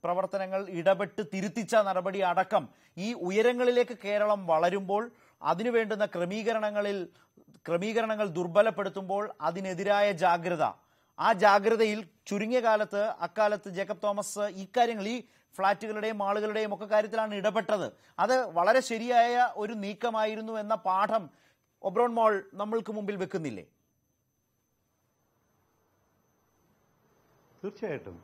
പ്രവർത്തനങ്ങൾ ഇടപെട്ട് തിരുത്തിച്ച നടപടി അടക്കം ഈ ഉയരങ്ങളിലേക്ക് കേരളം വളരുമ്പോൾ അതിനു വേണ്ടുന്ന ക്രമീകരണങ്ങൾ ദുർബലപ്പെടുത്തുമ്പോൾ അതിനെതിരായ ജാഗ്രത, ആ ജാഗ്രതയിൽ ചുരുങ്ങിയ കാലത്ത് അക്കാലത്ത് ജേക്കബ് തോമസ് ഇക്കാര്യങ്ങൾ, ഈ ഫ്ളാറ്റുകളുടെയും മാളുകളുടെയും ഒക്കെ കാര്യത്തിലാണ് ഇടപെട്ടത്. അത് വളരെ ശരിയായ ഒരു നീക്കമായിരുന്നു എന്ന പാഠം ഒബ്രോൺ മാൾ നമ്മൾക്ക് മുമ്പിൽ വെക്കുന്നില്ലേ? തീർച്ചയായിട്ടും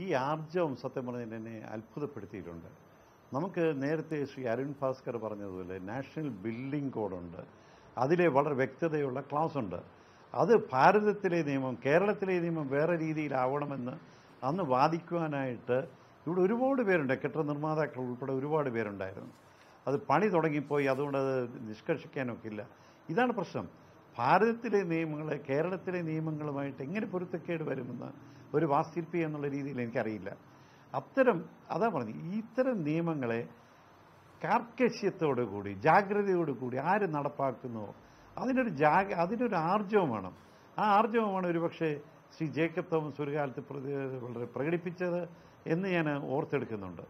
ഈ ആർജവം സത്യം പറഞ്ഞാൽ എന്നെ അത്ഭുതപ്പെടുത്തിയിട്ടുണ്ട്. നമുക്ക് നേരത്തെ ശ്രീ അരുൺ ഭാസ്കർ പറഞ്ഞതുപോലെ നാഷണൽ ബിൽഡിംഗ് കോഡുണ്ട്, അതിലെ വളരെ വ്യക്തതയുള്ള ക്ലാസ് ഉണ്ട്. അത് ഭാരതത്തിലെ നിയമം, കേരളത്തിലെ നിയമം വേറെ രീതിയിലാവണമെന്ന് അന്ന് വാദിക്കുവാനായിട്ട് ഇവിടെ ഒരുപാട് പേരുണ്ട്. കെട്ടിട നിർമ്മാതാക്കൾ ഉൾപ്പെടെ ഒരുപാട് പേരുണ്ടായിരുന്നു. അത് പണി തുടങ്ങിപ്പോയി, അതുകൊണ്ട് അത് നിഷ്കർഷിക്കാനൊക്കെ ഇല്ല. ഇതാണ് പ്രശ്നം. ഭാരതത്തിലെ നിയമങ്ങളെ കേരളത്തിലെ നിയമങ്ങളുമായിട്ട് എങ്ങനെ പൊരുത്തക്കേട് വരുമെന്ന് ഒരു വാസ്തുശില്പി എന്നുള്ള രീതിയിൽ എനിക്കറിയില്ല. അതാ പറഞ്ഞു, ഇത്തരം നിയമങ്ങളെ കാർക്കശ്യത്തോടു കൂടി, ജാഗ്രതയോടു കൂടി ആര് നടപ്പാക്കുന്നുവോ അതിനൊരു ആർജവം വേണം. ആ ആർജവമാണ് ഒരുപക്ഷെ ശ്രീ ജേക്കബ് തോമസ് ഒരു കാലത്ത് വളരെ പ്രകടിപ്പിച്ചത് എന്ന് ഞാൻ ഓർത്തെടുക്കുന്നുണ്ട്.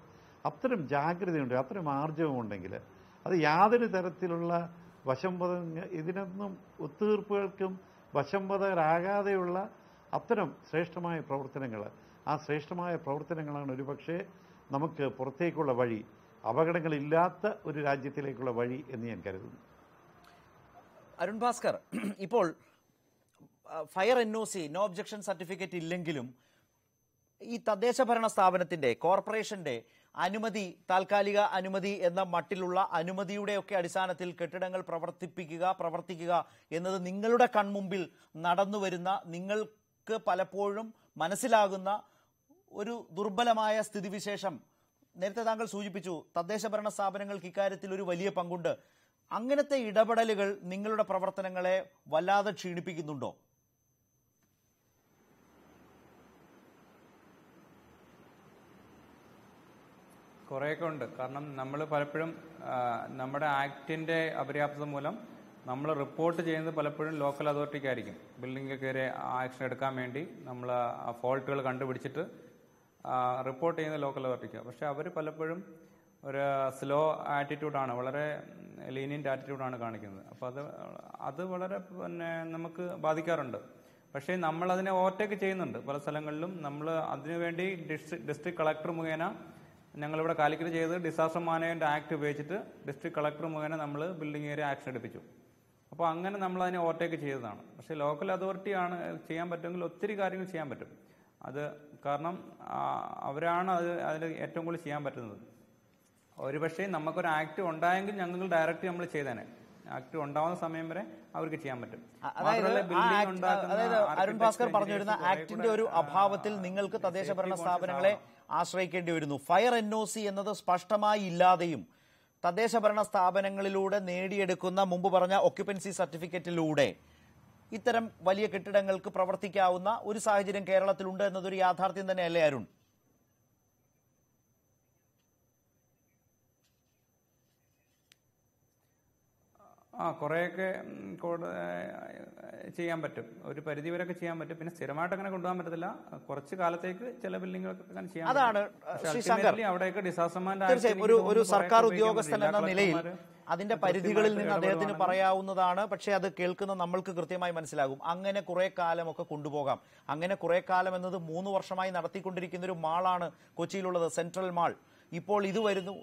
അത്തരം ജാഗ്രതയുണ്ട്, അത്തരം ആർജവം ഉണ്ടെങ്കിൽ അത് യാതൊരു തരത്തിലുള്ള ഇതിനൊന്നും ഒത്തുതീർപ്പുകൾക്കും വശംവദരാകാതെയുള്ള അത്തരം ശ്രേഷ്ഠമായ പ്രവർത്തനങ്ങൾ, ആ ശ്രേഷ്ഠമായ പ്രവർത്തനങ്ങളാണ് ഒരുപക്ഷെ നമുക്ക് പുറത്തേക്കുള്ള വഴി, അപകടങ്ങളില്ലാത്ത ഒരു രാജ്യത്തിലേക്കുള്ള വഴി എന്ന് ഞാൻ കരുതുന്നു. അരുൺ ഭാസ്കർ, ഇപ്പോൾ fire NOC, no objection certificate ഇല്ലെങ്കിലും ഈ തദ്ദേശ ഭരണ സ്ഥാപനത്തിന്റെ, കോർപ്പറേഷന്റെ അനുമതി, താൽക്കാലിക അനുമതി എന്ന മട്ടിലുള്ള അനുമതിയുടെയൊക്കെ അടിസ്ഥാനത്തിൽ കെട്ടിടങ്ങൾ പ്രവർത്തിക്കുക എന്നത് നിങ്ങളുടെ കൺമുമ്പിൽ നടന്നു വരുന്ന, നിങ്ങൾക്ക് പലപ്പോഴും മനസ്സിലാകുന്ന ഒരു ദുർബലമായ സ്ഥിതിവിശേഷം. നേരത്തെ താങ്കൾ സൂചിപ്പിച്ചു തദ്ദേശ ഭരണ സ്ഥാപനങ്ങൾക്ക് ഇക്കാര്യത്തിൽ ഒരു വലിയ പങ്കുണ്ട്. അങ്ങനത്തെ ഇടപെടലുകൾ നിങ്ങളുടെ പ്രവർത്തനങ്ങളെ വല്ലാതെ ക്ഷീണിപ്പിക്കുന്നുണ്ടോ? കുറേയൊക്കെ ഉണ്ട്. കാരണം നമ്മൾ പലപ്പോഴും നമ്മുടെ ആക്ടിൻ്റെ അപര്യാപ്തത മൂലം നമ്മൾ റിപ്പോർട്ട് ചെയ്യുന്നത് പലപ്പോഴും ലോക്കൽ അതോറിറ്റിക്കായിരിക്കും. ബിൽഡിംഗ് കയറി ആക്ഷൻ എടുക്കാൻ വേണ്ടി നമ്മൾ ആ ഫോൾട്ടുകൾ കണ്ടുപിടിച്ചിട്ട് റിപ്പോർട്ട് ചെയ്യുന്ന ലോക്കൽ അതോറിറ്റിക്കാണ്. പക്ഷെ അവർ പലപ്പോഴും ഒരു സ്ലോ ആറ്റിറ്റ്യൂഡാണ്, വളരെ ലീനിയൻ്റ് ആറ്റിറ്റ്യൂഡാണ് കാണിക്കുന്നത്. അപ്പോൾ അത് വളരെ നമുക്ക് ബാധിക്കാറുണ്ട്. പക്ഷേ നമ്മളതിനെ ഓവർടേക്ക് ചെയ്യുന്നുണ്ട് പല സ്ഥലങ്ങളിലും. നമ്മൾ അതിനുവേണ്ടി ഡിസ്ട്രിക്ട് കളക്ടർ മുഖേന, ഞങ്ങളിവിടെ കാലിക്കറ്റ് ചെയ്ത് ഡിസാസ്റ്റർ മാനേജ്മെൻറ്റ് ആക്ട് ഉപയോഗിച്ചിട്ട് ഡിസ്ട്രിക്ട് കളക്ടർ മുഖേന നമ്മൾ ബിൽഡിംഗ് ഏരിയ ആക്ഷൻ എടുപ്പിച്ചു. അപ്പോൾ അങ്ങനെ നമ്മൾ അതിനെ ഓവർടേക്ക് ചെയ്തതാണ്. പക്ഷേ ലോക്കൽ അതോറിറ്റിയാണ് ചെയ്യാൻ പറ്റുമെങ്കിൽ ഒത്തിരി കാര്യങ്ങൾ ചെയ്യാൻ പറ്റും. അത് കാരണം അവരാണ് അതിൽ ഏറ്റവും കൂടുതൽ ചെയ്യാൻ പറ്റുന്നത്. ഒരു പക്ഷേ നമുക്കൊരു ആക്ട് ഉണ്ടായെങ്കിൽ ഞങ്ങൾ ഡയറക്റ്റ് നമ്മൾ ചെയ്തേനെ. ആക്ട് ഉണ്ടാവുന്ന സമയം വരെ അവർക്ക് ചെയ്യാൻ പറ്റും. അതായത് അരുൺ ഭാസ്കർ പറഞ്ഞു വരുന്ന ആക്ടിന്റെ ഒരു അഭാവത്തിൽ നിങ്ങൾക്ക് തദ്ദേശ ഭരണ സ്ഥാപനങ്ങളെ ആശ്രയിക്കേണ്ടി വരുന്നു. ഫയർ NOC എന്നത് സ്പഷ്ടമായി ഇല്ലാതെയും തദ്ദേശ ഭരണ സ്ഥാപനങ്ങളിലൂടെ നേടിയെടുക്കുന്ന മുമ്പ് പറഞ്ഞ ഒക്യുപ്പൻസി സർട്ടിഫിക്കറ്റിലൂടെ ഇത്തരം വലിയ കെട്ടിടങ്ങൾക്ക് പ്രവർത്തിക്കാവുന്ന ഒരു സാഹചര്യം കേരളത്തിലുണ്ട് എന്നതൊരു യാഥാർത്ഥ്യം തന്നെയല്ലേ അരുൺ? കുറേയൊക്കെ ചെയ്യാൻ പറ്റും, ഒരു പരിധി വരെയൊക്കെ ചെയ്യാൻ പറ്റും. പിന്നെ സ്ഥിരമായിട്ട് അങ്ങനെ കൊണ്ടുപോകാൻ പറ്റത്തില്ല. കുറച്ച് കാലത്തേക്ക് ചില ബിൽഡിങ്ങുകളൊക്കെ അങ്ങനെ ചെയ്യാൻ. അതാണ് അവിടെയൊക്കെ തീർച്ചയായും ഒരു സർക്കാർ ഉദ്യോഗസ്ഥൻ എന്ന നിലയിൽ അതിന്റെ പരിധികളിൽ നിന്ന് അദ്ദേഹത്തിന് പറയാവുന്നതാണ്. പക്ഷേ അത് കേൾക്കുന്ന നമ്മൾക്ക് കൃത്യമായി മനസ്സിലാകും. അങ്ങനെ കുറെ കാലമൊക്കെ കൊണ്ടുപോകാം. അങ്ങനെ കുറെ കാലം എന്നത് 3 വർഷമായി നടത്തിക്കൊണ്ടിരിക്കുന്ന ഒരു മാളാണ് കൊച്ചിയിലുള്ളത്, സെൻട്രൽ മാൾ. ഇപ്പോൾ ഇത് വരുന്നു,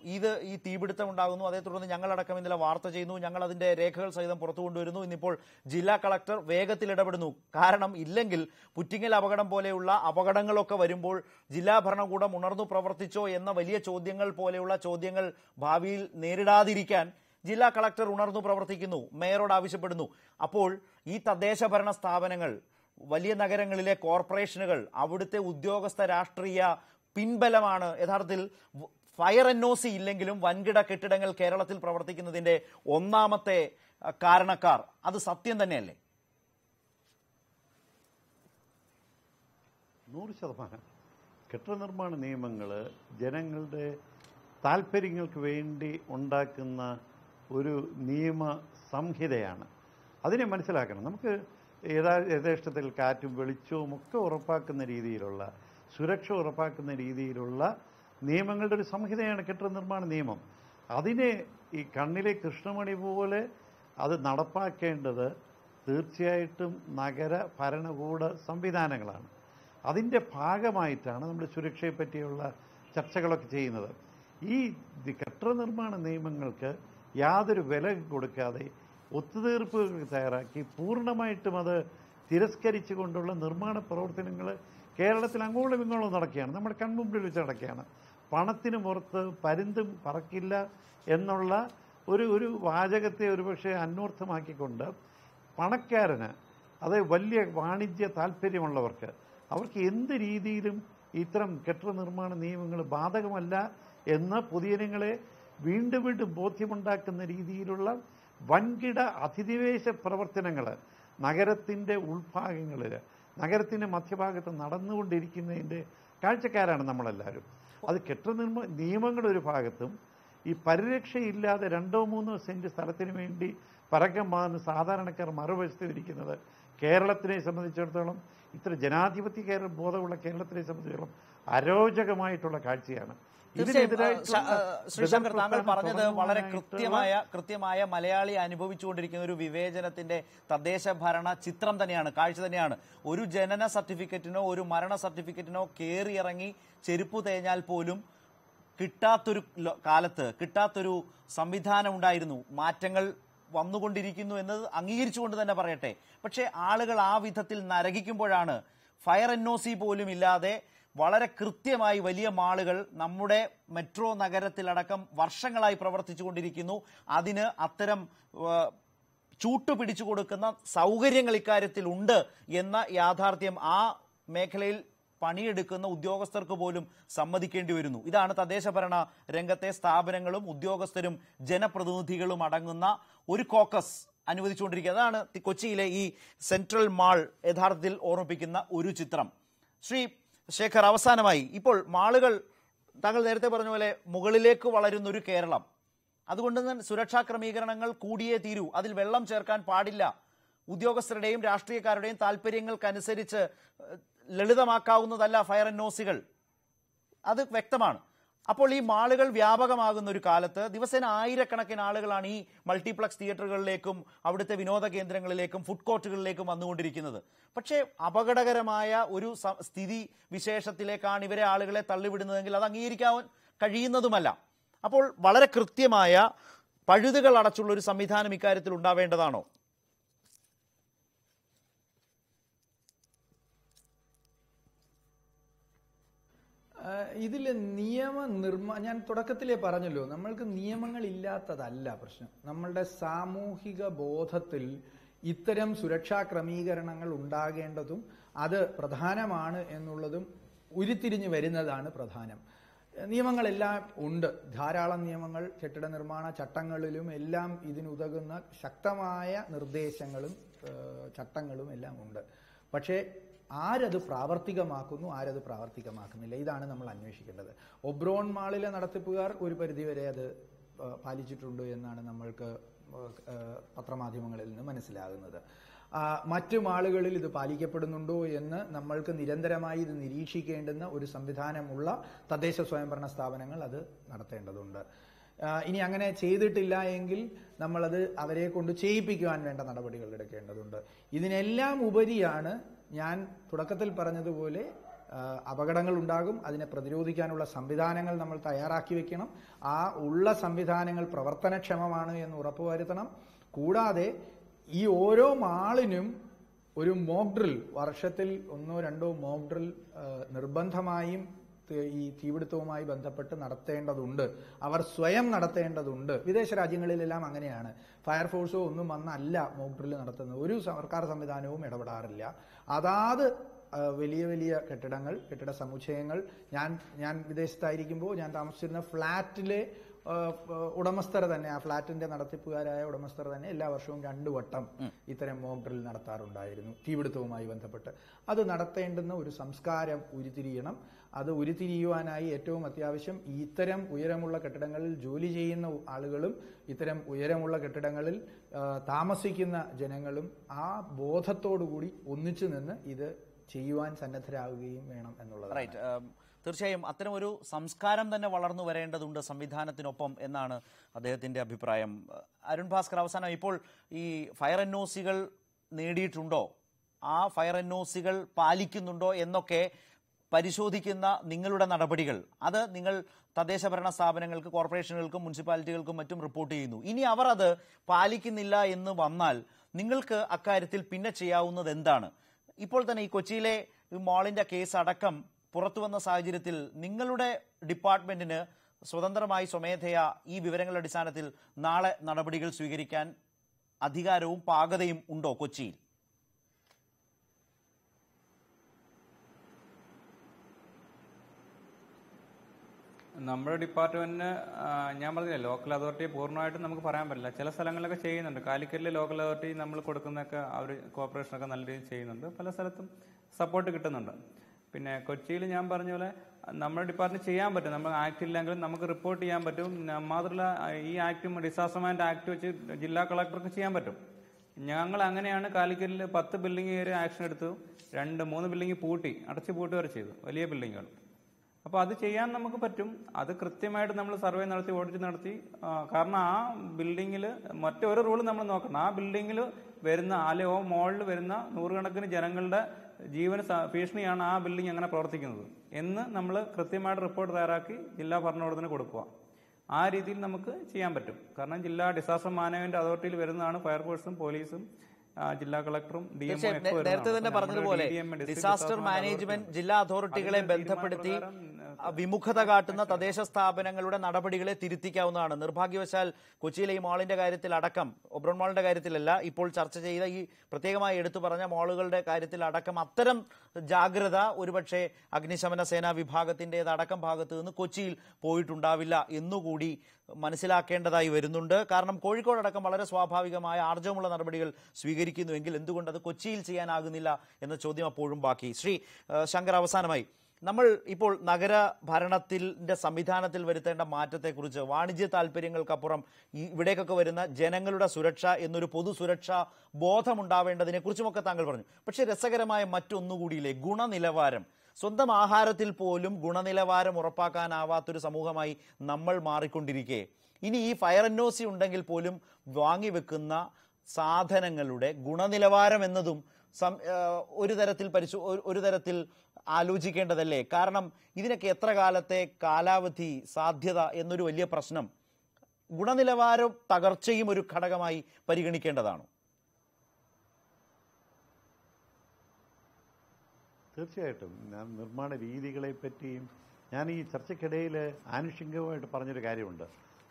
ഈ തീപിടുത്തം ഉണ്ടാകുന്നു. അതേ തുടർന്ന് ഞങ്ങളടക്കം ഇന്നലെ വാർത്ത ചെയ്യുന്നു, ഞങ്ങൾ അതിന്റെ രേഖകൾ സഹിതം പുറത്തു കൊണ്ടുവരുന്നു. ഇന്നിപ്പോൾ ജില്ലാ കളക്ടർ വേഗത്തിൽ ഇടപെടുന്നു. കാരണം ഇല്ലെങ്കിൽ പുറ്റിങ്ങൽ അപകടം പോലെയുള്ള അപകടങ്ങളൊക്കെ വരുമ്പോൾ ജില്ലാ ഭരണകൂടം ഉണർന്നു പ്രവർത്തിച്ചോ എന്ന വലിയ ചോദ്യങ്ങൾ പോലെയുള്ള ചോദ്യങ്ങൾ ഭാവിയിൽ നേരിടാതിരിക്കാൻ ജില്ലാ കളക്ടർ ഉണർന്നു പ്രവർത്തിക്കുന്നു, മേയറോട് ആവശ്യപ്പെടുന്നു. അപ്പോൾ ഈ തദ്ദേശ ഭരണ സ്ഥാപനങ്ങൾ, വലിയ നഗരങ്ങളിലെ കോർപ്പറേഷനുകൾ, അവിടുത്തെ ഉദ്യോഗസ്ഥ രാഷ്ട്രീയ പിൻബലമാണ് യഥാർത്ഥത്തിൽ ഫയർ NOC ഇല്ലെങ്കിലും വൻകിട കെട്ടിടങ്ങൾ കേരളത്തിൽ പ്രവർത്തിക്കുന്നതിന്റെ ഒന്നാമത്തെ കാരണക്കാർ. അത് സത്യം തന്നെയല്ലേ? 100%. കെട്ടിട നിർമ്മാണ നിയമങ്ങൾ ജനങ്ങളുടെ താല്പര്യങ്ങൾക്ക് വേണ്ടി ഉണ്ടാക്കുന്ന ഒരു നിയമ സംഹിതയാണ്. അതിനെ മനസ്സിലാക്കണം. നമുക്ക് യഥേഷ്ടത്തിൽ കാറ്റും വെളിച്ചവും ഒക്കെ ഉറപ്പാക്കുന്ന രീതിയിലുള്ള, സുരക്ഷ ഉറപ്പാക്കുന്ന രീതിയിലുള്ള നിയമങ്ങളുടെ ഒരു സംഹിതയാണ് കെട്ടിട നിർമ്മാണ നിയമം. അതിനെ ഈ കണ്ണിലെ കൃഷ്ണമണി പോലെ അത് നടപ്പാക്കേണ്ടത് തീർച്ചയായിട്ടും നഗര ഭരണകൂട സംവിധാനങ്ങളാണ്. അതിൻ്റെ ഭാഗമായിട്ടാണ് നമ്മൾ സുരക്ഷയെ പറ്റിയുള്ള ചർച്ചകളൊക്കെ ചെയ്യുന്നത്. ഈ കെട്ടിട നിർമ്മാണ നിയമങ്ങൾക്ക് യാതൊരു വില കൊടുക്കാതെ ഒത്തുതീർപ്പുകൾ തയ്യാറാക്കി പൂർണ്ണമായിട്ടും അത് തിരസ്കരിച്ചു കൊണ്ടുള്ള നിർമ്മാണ പ്രവർത്തനങ്ങൾ കേരളത്തിൽ അങ്ങോളം ഇങ്ങോളം നടക്കുകയാണ്. നമ്മുടെ കൺമുമ്പിൽ വെച്ച് നടക്കുകയാണ്. പണത്തിന് പുറത്ത് പരുന്തും പറക്കില്ല എന്നുള്ള ഒരു വാചകത്തെ ഒരുപക്ഷെ അന്വർത്ഥമാക്കിക്കൊണ്ട് പണക്കാരന്, അത് വലിയ വാണിജ്യ താല്പര്യമുള്ളവർക്ക്, അവർക്ക് എന്ത് രീതിയിലും ഇത്തരം കെട്ടിട നിർമ്മാണ നിയമങ്ങൾ ബാധകമല്ല എന്ന് പൊതുജനങ്ങളെ വീണ്ടും വീണ്ടും ബോധ്യമുണ്ടാക്കുന്ന രീതിയിലുള്ള വൻകിട അധിനിവേശ പ്രവർത്തനങ്ങൾ നഗരത്തിൻ്റെ ഉൾഭാഗങ്ങളിൽ, നഗരത്തിൻ്റെ മധ്യഭാഗത്ത് നടന്നുകൊണ്ടിരിക്കുന്നതിൻ്റെ കാഴ്ചക്കാരാണ് നമ്മളെല്ലാവരും. അത് കെട്ടിട നിയമങ്ങളൊരു ഭാഗത്തും ഈ പരിരക്ഷയില്ലാതെ 2-3 സെൻറ്റ് സ്ഥലത്തിന് വേണ്ടി പരക്കം പാകുന്ന സാധാരണക്കാർ മറുവശത്ത് ഇരിക്കുന്നത് കേരളത്തിനെ സംബന്ധിച്ചിടത്തോളം, ഇത്ര ജനാധിപത്യ ബോധമുള്ള കേരളത്തിനെ സംബന്ധിച്ചിടത്തോളം അരോചകമായിട്ടുള്ള കാഴ്ചയാണ്. ശ്രീശങ്കർ, താങ്കൾ പറഞ്ഞത് വളരെ കൃത്യമായ മലയാളി അനുഭവിച്ചുകൊണ്ടിരിക്കുന്ന ഒരു വിവേചനത്തിന്റെ തദ്ദേശ ഭരണ ചിത്രം തന്നെയാണ്, കാഴ്ച തന്നെയാണ്. ഒരു ജനന സർട്ടിഫിക്കറ്റിനോ ഒരു മരണ സർട്ടിഫിക്കറ്റിനോ കയറിയിറങ്ങി ചെരുപ്പ് തേഞ്ഞാൽ പോലും കിട്ടാത്തൊരു കാലത്ത് കിട്ടാത്തൊരു സംവിധാനം ഉണ്ടായിരുന്നു. മാറ്റങ്ങൾ വന്നുകൊണ്ടിരിക്കുന്നു എന്നത് അംഗീകരിച്ചുകൊണ്ട് തന്നെ പറയട്ടെ. പക്ഷേ ആളുകൾ ആ വിധത്തിൽ നരകിക്കുമ്പോഴാണ് ഫയർ NOC പോലും ഇല്ലാതെ വളരെ കൃത്യമായി വലിയ മാളുകൾ നമ്മുടെ മെട്രോ നഗരത്തിലടക്കം വർഷങ്ങളായി പ്രവർത്തിച്ചു കൊണ്ടിരിക്കുന്നു. അതിന് അത്തരം ചൂട്ടുപിടിച്ചു കൊടുക്കുന്ന സൗകര്യങ്ങൾ ഇക്കാര്യത്തിൽ ഉണ്ട് എന്ന യാഥാർത്ഥ്യം ആ മേഖലയിൽ പണിയെടുക്കുന്ന ഉദ്യോഗസ്ഥർക്ക് പോലും സമ്മതിക്കേണ്ടി വരുന്നു. ഇതാണ് തദ്ദേശഭരണ രംഗത്തെ സ്ഥാപനങ്ങളും ഉദ്യോഗസ്ഥരും ജനപ്രതിനിധികളും അടങ്ങുന്ന ഒരു കോക്കസ് അനുവദിച്ചുകൊണ്ടിരിക്കുക. അതാണ് കൊച്ചിയിലെ ഈ സെൻട്രൽ മാൾ യഥാർത്ഥത്തിൽ ഓർമ്മിപ്പിക്കുന്ന ഒരു ചിത്രം. ശ്രീ ശേഖർ, അവസാനമായി ഇപ്പോൾ മാളുകൾ താങ്കൾ നേരത്തെ പറഞ്ഞ പോലെ മുകളിലേക്ക് വളരുന്നൊരു കേരളം, അതുകൊണ്ട് തന്നെ സുരക്ഷാ ക്രമീകരണങ്ങൾ കൂടിയേ തീരൂ. അതിൽ വെള്ളം ചേർക്കാൻ പാടില്ല. ഉദ്യോഗസ്ഥരുടെയും രാഷ്ട്രീയക്കാരുടെയും താല്പര്യങ്ങൾക്കനുസരിച്ച് ലളിതമാക്കാവുന്നതല്ല ഫയർ ആൻഡ് നോസികൾ, അത് വ്യക്തമാണ്. അപ്പോൾ ഈ മാളുകൾ വ്യാപകമാകുന്ന ഒരു കാലത്ത് ദിവസേന ആയിരക്കണക്കിന് ആളുകളാണ് ഈ മൾട്ടിപ്ലക്സ് തിയേറ്ററുകളിലേക്കും അവിടുത്തെ വിനോദ കേന്ദ്രങ്ങളിലേക്കും ഫുഡ് കോർട്ടുകളിലേക്കും വന്നുകൊണ്ടിരിക്കുന്നത്. പക്ഷേ അപകടകരമായ ഒരു സ്ഥിതി വിശേഷത്തിലേക്കാണ് ഇവരെ ആളുകളെ തള്ളിവിടുന്നതെങ്കിൽ അത് അംഗീകരിക്കാൻ കഴിയുന്നതുമല്ല. അപ്പോൾ വളരെ കൃത്യമായ പഴുതുകൾ അടച്ചുള്ള ഒരു സംവിധാനം ഇക്കാര്യത്തിൽ ഉണ്ടാവേണ്ടതാണോ? ഇതിൽ ഞാൻ തുടക്കത്തിലേ പറഞ്ഞല്ലോ, നമ്മൾക്ക് നിയമങ്ങൾ ഇല്ലാത്തതല്ല പ്രശ്നം. നമ്മളുടെ സാമൂഹിക ബോധത്തിൽ ഇത്തരം സുരക്ഷാ ക്രമീകരണങ്ങൾ ഉണ്ടാകേണ്ടതും അത് പ്രധാനമാണ് എന്നുള്ളതും ഉരുത്തിരിഞ്ഞു വരുന്നതാണ് പ്രധാനം. നിയമങ്ങളെല്ലാം ഉണ്ട്, ധാരാളം നിയമങ്ങൾ കെട്ടിട നിർമ്മാണ ചട്ടങ്ങളിലും എല്ലാം ഇതിനുതകുന്ന ശക്തമായ നിർദ്ദേശങ്ങളും ചട്ടങ്ങളും എല്ലാം ഉണ്ട്. പക്ഷേ ആരത് പ്രാവർത്തികമാക്കുന്നു, ആരത് പ്രാവർത്തികമാക്കുന്നില്ല, ഇതാണ് നമ്മൾ അന്വേഷിക്കേണ്ടത്. ഒബ്രോൺ മാളിലെ നടത്തിപ്പുകാർ ഒരു പരിധിവരെ അത് പാലിച്ചിട്ടുണ്ട് എന്നാണ് നമ്മൾക്ക് പത്രമാധ്യമങ്ങളിൽ നിന്ന് മനസ്സിലാകുന്നത്. മറ്റു മാളുകളിൽ ഇത് പാലിക്കപ്പെടുന്നുണ്ടോ എന്ന് നമ്മൾക്ക് നിരന്തരമായി ഇത് നിരീക്ഷിക്കേണ്ടുന്ന ഒരു സംവിധാനമുള്ള തദ്ദേശ സ്വയംഭരണ സ്ഥാപനങ്ങൾ അത് നടത്തേണ്ടതുണ്ട്. ഇനി അങ്ങനെ ചെയ്തിട്ടില്ല എങ്കിൽ നമ്മളത് അവരെ കൊണ്ട് ചെയ്യിപ്പിക്കുവാൻ വേണ്ട നടപടികൾ എടുക്കേണ്ടതുണ്ട്. ഇതിനെല്ലാം ഉപരിയാണ് ഞാൻ തുടക്കത്തിൽ പറഞ്ഞതുപോലെ അപകടങ്ങൾ ഉണ്ടാകും, അതിനെ പ്രതിരോധിക്കാനുള്ള സംവിധാനങ്ങൾ നമ്മൾ തയ്യാറാക്കി വെക്കണം. ആ ഉള്ള സംവിധാനങ്ങൾ പ്രവർത്തനക്ഷമമാണ് എന്ന് ഉറപ്പുവരുത്തണം. കൂടാതെ ഈ ഓരോ മാളിനും ഒരു മോക്ക് ഡ്രിൽ, വർഷത്തിൽ 1-2 മോക്ക് ഡ്രിൽ നിർബന്ധമായും ഈ തീപിടുത്തവുമായി ബന്ധപ്പെട്ട് നടത്തേണ്ടതുണ്ട്. അവർ സ്വയം നടത്തേണ്ടതുണ്ട്. വിദേശ രാജ്യങ്ങളിലെല്ലാം അങ്ങനെയാണ്. ഫയർഫോഴ്സോ ഒന്നും വന്നല്ല മോക്ക് ഡ്രിൽ നടത്തുന്നത്. ഒരു സർക്കാർ സംവിധാനവും ഇടപെടാറില്ല. അതാത് വലിയ വലിയ കെട്ടിട സമുച്ചയങ്ങൾ, ഞാൻ വിദേശത്തായിരിക്കുമ്പോൾ ഞാൻ താമസിച്ചിരുന്ന ഫ്ലാറ്റിലെ ഉടമസ്ഥർ തന്നെ, ആ ഫ്ളാറ്റിന്റെ നടത്തിപ്പുകാരായ ഉടമസ്ഥർ തന്നെ എല്ലാ വർഷവും 2 വട്ടം ഇത്തരം മോക്ക് ഡ്രിൽ നടത്താറുണ്ടായിരുന്നു തീപിടുത്തവുമായി ബന്ധപ്പെട്ട്. അത് നടത്തേണ്ടുന്ന ഒരു സംസ്കാരം ഉരുത്തിരിയണം. അത് ഉരുത്തിരിയുവാനായി ഏറ്റവും അത്യാവശ്യം ഇത്തരം ഉയരമുള്ള കെട്ടിടങ്ങളിൽ ജോലി ചെയ്യുന്ന ആളുകളും ഇത്തരം ഉയരമുള്ള കെട്ടിടങ്ങളിൽ താമസിക്കുന്ന ജനങ്ങളും ആ ബോധത്തോടുകൂടി ഒന്നിച്ചു നിന്ന് ഇത് ചെയ്യുവാൻ സന്നദ്ധരാകുകയും വേണം എന്നുള്ളതാണ്. തീർച്ചയായും അത്തരം ഒരു സംസ്കാരം തന്നെ വളർന്നു വരേണ്ടതുണ്ട് സംവിധാനത്തിനൊപ്പം എന്നാണ് അദ്ദേഹത്തിന്റെ അഭിപ്രായം. അരുൺ ഭാസ്കർ, അവസാനം ഇപ്പോൾ ഈ ഫയർ എൻഒസികൾ നേടിയിട്ടുണ്ടോ, ആ ഫയർ എൻഒസികൾ പാലിക്കുന്നുണ്ടോ എന്നൊക്കെ പരിശോധിക്കുന്ന നിങ്ങളുടെ നടപടികൾ, അത് നിങ്ങൾ തദ്ദേശഭരണ സ്ഥാപനങ്ങൾക്ക്, കോർപ്പറേഷനുകൾക്കും മുനിസിപ്പാലിറ്റികൾക്കും മറ്റും റിപ്പോർട്ട് ചെയ്യുന്നു. ഇനി അവർ അത് പാലിക്കുന്നില്ല എന്ന് വന്നാൽ നിങ്ങൾക്ക് അക്കാര്യത്തിൽ പിന്നെ ചെയ്യാവുന്നത് എന്താണ്? ഇപ്പോൾ തന്നെ ഈ കൊച്ചിയിലെ മാളിന്റെ കേസ് അടക്കം പുറത്തു വന്ന സാഹചര്യത്തിൽ നിങ്ങളുടെ ഡിപ്പാർട്ട്മെന്റിന് സ്വതന്ത്രമായി സ്വമേധയാ ഈ വിവരങ്ങളുടെ അടിസ്ഥാനത്തിൽ നാളെ നടപടികൾ സ്വീകരിക്കാൻ അധികാരവും പാകതയും ഉണ്ടോ കൊച്ചിയിൽ? നമ്മുടെ ഡിപ്പാർട്ട്മെന്റിന് ഞാൻ പറഞ്ഞില്ല, ലോക്കൽ അതോറിറ്റിയെ പൂർണ്ണമായിട്ടും നമുക്ക് പറയാൻ പറ്റില്ല. ചില സ്ഥലങ്ങളിലൊക്കെ ചെയ്യുന്നുണ്ട്. കാലിക്കറ്റിലെ ലോക്കൽ അതോറിറ്റി നമ്മൾ കൊടുക്കുന്നതൊക്കെ അവർ കോർപ്പറേഷനൊക്കെ നല്ല രീതിയിൽ ചെയ്യുന്നുണ്ട്. പല സ്ഥലത്തും സപ്പോർട്ട് കിട്ടുന്നുണ്ട്. പിന്നെ കൊച്ചിയിൽ ഞാൻ പറഞ്ഞ പോലെ നമ്മുടെ ഡിപ്പാർട്ട്മെന്റ് ചെയ്യാൻ പറ്റും. നമ്മൾ ആക്ട് ഇല്ലെങ്കിലും നമുക്ക് റിപ്പോർട്ട് ചെയ്യാൻ പറ്റും. മാത്രമല്ല ഈ ആക്ടും ഡിസാസ്റ്റർ മാനേജ്മെന്റ് ആക്ട് വെച്ച് ജില്ലാ കളക്ടർക്ക് ചെയ്യാൻ പറ്റും. ഞങ്ങൾ അങ്ങനെയാണ് കാലിക്കറ്റിൽ 10 ബിൽഡിംഗ് കയറി ആക്ഷൻ എടുത്തു. 2-3 ബിൽഡിംഗ് അടച്ചു പൂട്ടി വരെ ചെയ്തു, വലിയ ബിൽഡിങ്ങുകൾ. അപ്പോൾ അത് ചെയ്യാൻ നമുക്ക് പറ്റും. അത് കൃത്യമായിട്ട് നമ്മൾ സർവേ നടത്തി, ഓഡിറ്റ് നടത്തി. കാരണം ആ ബിൽഡിങ്ങിൽ മറ്റൊരു റൂൾ നമ്മൾ നോക്കണം. ആ ബിൽഡിങ്ങിൽ വരുന്ന അല്ലയോ മോളിൽ വരുന്ന നൂറുകണക്കിന് ജനങ്ങളുടെ ജീവന ഭീഷണിയാണ് ആ ബിൽഡിംഗ് അങ്ങനെ പ്രവർത്തിക്കുന്നത് എന്ന് നമ്മൾ കൃത്യമായിട്ട് റിപ്പോർട്ട് തയ്യാറാക്കി ജില്ലാ ഭരണകൂടത്തിന് കൊടുക്കുക. ആ രീതിയിൽ നമുക്ക് ചെയ്യാൻ പറ്റും. കാരണം ജില്ലാ ഡിസാസ്റ്റർ മാനേജ്മെന്റ് അതോറിറ്റിയിൽ വരുന്നതാണ് ഫയർഫോഴ്സും പോലീസും ജില്ലാ കളക്ടറും നേരത്തെ തന്നെ പറഞ്ഞതുപോലെ ഡിസാസ്റ്റർ മാനേജ്മെന്റ് ജില്ലാ അതോറിറ്റികളെ ബന്ധപ്പെടുത്തി വിമുഖത കാട്ടുന്ന തദ്ദേശ സ്ഥാപനങ്ങളുടെ നടപടികളെ തിരുത്തിക്കാവുന്നതാണ്. നിർഭാഗ്യവശാൽ കൊച്ചിയിലെ ഈ മാളിന്റെ കാര്യത്തിൽ അടക്കം, ഒബ്രോൺ മാളിന്റെ കാര്യത്തിലല്ല, ഇപ്പോൾ ചർച്ച ചെയ്ത ഈ പ്രത്യേകമായി എടുത്തു പറഞ്ഞ മാളുകളുടെ കാര്യത്തിൽ അടക്കം അത്തരം ജാഗ്രത ഒരുപക്ഷെ അഗ്നിശമന സേനാ വിഭാഗത്തിൻ്റെതടക്കം ഭാഗത്ത് നിന്ന് കൊച്ചിയിൽ പോയിട്ടുണ്ടാവില്ല എന്നുകൂടി മനസ്സിലാക്കേണ്ടതായി വരുന്നുണ്ട്. കാരണം കോഴിക്കോടടക്കം വളരെ സ്വാഭാവികമായ ആർജവമുള്ള നടപടികൾ സ്വീകരിക്കുന്നുവെങ്കിൽ എന്തുകൊണ്ട് അത് കൊച്ചിയിൽ ചെയ്യാനാകുന്നില്ല എന്ന ചോദ്യം അപ്പോഴും ബാക്കി. ശ്രീ ശങ്കർ, അവസാനമായി നമ്മൾ ഇപ്പോൾ നഗര ഭരണത്തിന്റെ സംവിധാനത്തിൽ വരുത്തേണ്ട മാറ്റത്തെക്കുറിച്ച്, വാണിജ്യ താല്പര്യങ്ങൾക്കപ്പുറം ഇവിടേക്കൊക്കെ വരുന്ന ജനങ്ങളുടെ സുരക്ഷ എന്നൊരു പൊതു സുരക്ഷാ ബോധമുണ്ടാവേണ്ടതിനെ കുറിച്ചുമൊക്കെ താങ്കൾ പറഞ്ഞു. പക്ഷേ രസകരമായ മറ്റൊന്നുകൂടിയില്ലേ, ഗുണനിലവാരം. സ്വന്തം ആഹാരത്തിൽ പോലും ഗുണനിലവാരം ഉറപ്പാക്കാനാവാത്തൊരു സമൂഹമായി നമ്മൾ മാറിക്കൊണ്ടിരിക്കെ ഇനി ഈ ഫയർ NOC ഉണ്ടെങ്കിൽ പോലും വാങ്ങിവെക്കുന്ന സാധനങ്ങളുടെ ഗുണനിലവാരം എന്നതും ഒരു തരത്തിൽ ആലോചിക്കേണ്ടതല്ലേ? കാരണം ഇതിനൊക്കെ എത്ര കാലത്തെ കാലാവധി, സാധ്യത എന്നൊരു വലിയ പ്രശ്നം ഗുണനിലവാരം തകർച്ചയും ഒരു ഘടകമായി പരിഗണിക്കേണ്ടതാണോ? തീർച്ചയായിട്ടും നിർമ്മാണ രീതികളെ പറ്റിയും ഞാൻ ഈ ചർച്ചയ്ക്കിടയിൽ ആനുഷംഗികമായിട്ട് പറഞ്ഞൊരു കാര്യമുണ്ട്.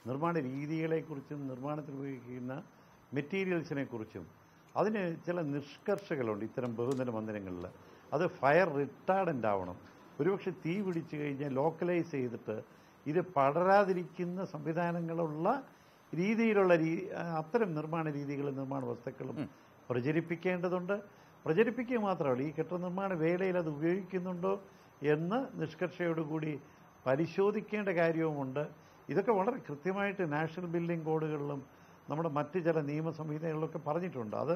നിർമ്മാണ രീതികളെക്കുറിച്ചും നിർമ്മാണത്തിൽ ഉപയോഗിക്കുന്ന മെറ്റീരിയൽസിനെ കുറിച്ചും അതിന് ചില നിഷ്കർഷകളുണ്ട് ഇത്തരം ബഹുനില മന്ദിരങ്ങളിൽ. അത് ഫയർ റിട്ടാർഡൻ്റ് ആവണം. ഒരുപക്ഷെ തീ പിടിച്ചു കഴിഞ്ഞാൽ ലോക്കലൈസ് ചെയ്തിട്ട് ഇത് പടരാതിരിക്കുന്ന സംവിധാനങ്ങളുള്ള രീതിയിലുള്ള അത്തരം നിർമ്മാണ രീതികളും നിർമ്മാണ വസ്തുക്കളും പ്രചരിപ്പിക്കേണ്ടതുണ്ട്. പ്രചരിപ്പിക്കുക മാത്രമല്ല, ഈ കെട്ടിട നിർമ്മാണ വേളയിൽ അത് ഉപയോഗിക്കുന്നുണ്ടോ എന്ന് നിഷ്കർഷയോടുകൂടി പരിശോധിക്കേണ്ട കാര്യവുമുണ്ട്. ഇതൊക്കെ വളരെ കൃത്യമായിട്ട് നാഷണൽ ബിൽഡിംഗ് കോഡുകളിലും നമ്മുടെ മറ്റ് ചില നിയമസംഹിതകളിലൊക്കെ പറഞ്ഞിട്ടുണ്ട്. അത്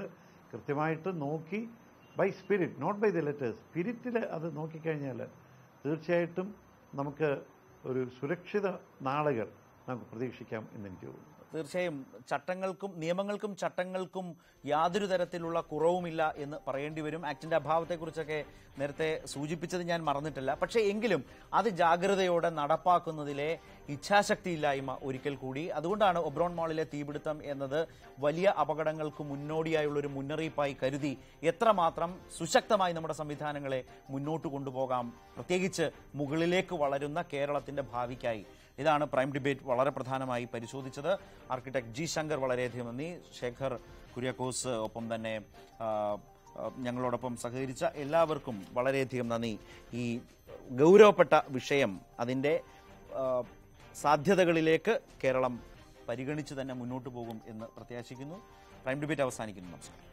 കൃത്യമായിട്ട് നോക്കി by spirit, not by the letters, സ്പിരിറ്റിൽ അത് നോക്കിക്കഴിഞ്ഞാൽ തീർച്ചയായിട്ടും നമുക്ക് ഒരു സുരക്ഷിത നാളുകൾ നമുക്ക് പ്രതീക്ഷിക്കാം എന്നെനിക്ക് തോന്നുന്നു. തീർച്ചയായും നിയമങ്ങൾക്കും ചട്ടങ്ങൾക്കും യാതൊരു തരത്തിലുള്ള കുറവുമില്ല എന്ന് പറയേണ്ടി വരും. ആക്ടിന്റെ അഭാവത്തെക്കുറിച്ചൊക്കെ നേരത്തെ സൂചിപ്പിച്ചത് ഞാൻ മറന്നിട്ടില്ല. പക്ഷേ എങ്കിലും അത് ജാഗ്രതയോടെ നടപ്പാക്കുന്നതിലെ ഇച്ഛാശക്തിയില്ലായ്മ ഒരിക്കൽ കൂടി. അതുകൊണ്ടാണ് ഒബ്രോൺ മാളിലെ തീപിടുത്തം എന്നത് വലിയ അപകടങ്ങൾക്ക് മുന്നോടിയായുള്ളൊരു മുന്നറിയിപ്പായി കരുതി എത്രമാത്രം സുശക്തമായി നമ്മുടെ സംവിധാനങ്ങളെ മുന്നോട്ട് കൊണ്ടുപോകാം, പ്രത്യേകിച്ച് മുകളിലേക്ക് വളരുന്ന കേരളത്തിന്റെ ഭാവിക്കായി. ഇതാണ് പ്രൈം ഡിബേറ്റ് വളരെ പ്രധാനമായി പരിശോധിച്ചത്. ആർക്കിടെക്ട് ജി ശങ്കർ വളരെയധികം നന്ദി. ശേഖർ കുര്യാക്കോസ്, ഒപ്പം തന്നെ ഞങ്ങളോടൊപ്പം സഹകരിച്ച എല്ലാവർക്കും വളരെയധികം നന്ദി. ഈ ഗൗരവപ്പെട്ട വിഷയം, അതിൻ്റെ സാധ്യതകളിലേക്ക് കേരളം പരിഗണിച്ച് തന്നെ മുന്നോട്ട് പോകും എന്ന് പ്രത്യാശിക്കുന്നു. പ്രൈം ഡിബേറ്റ് അവസാനിക്കുന്നു. നമസ്കാരം.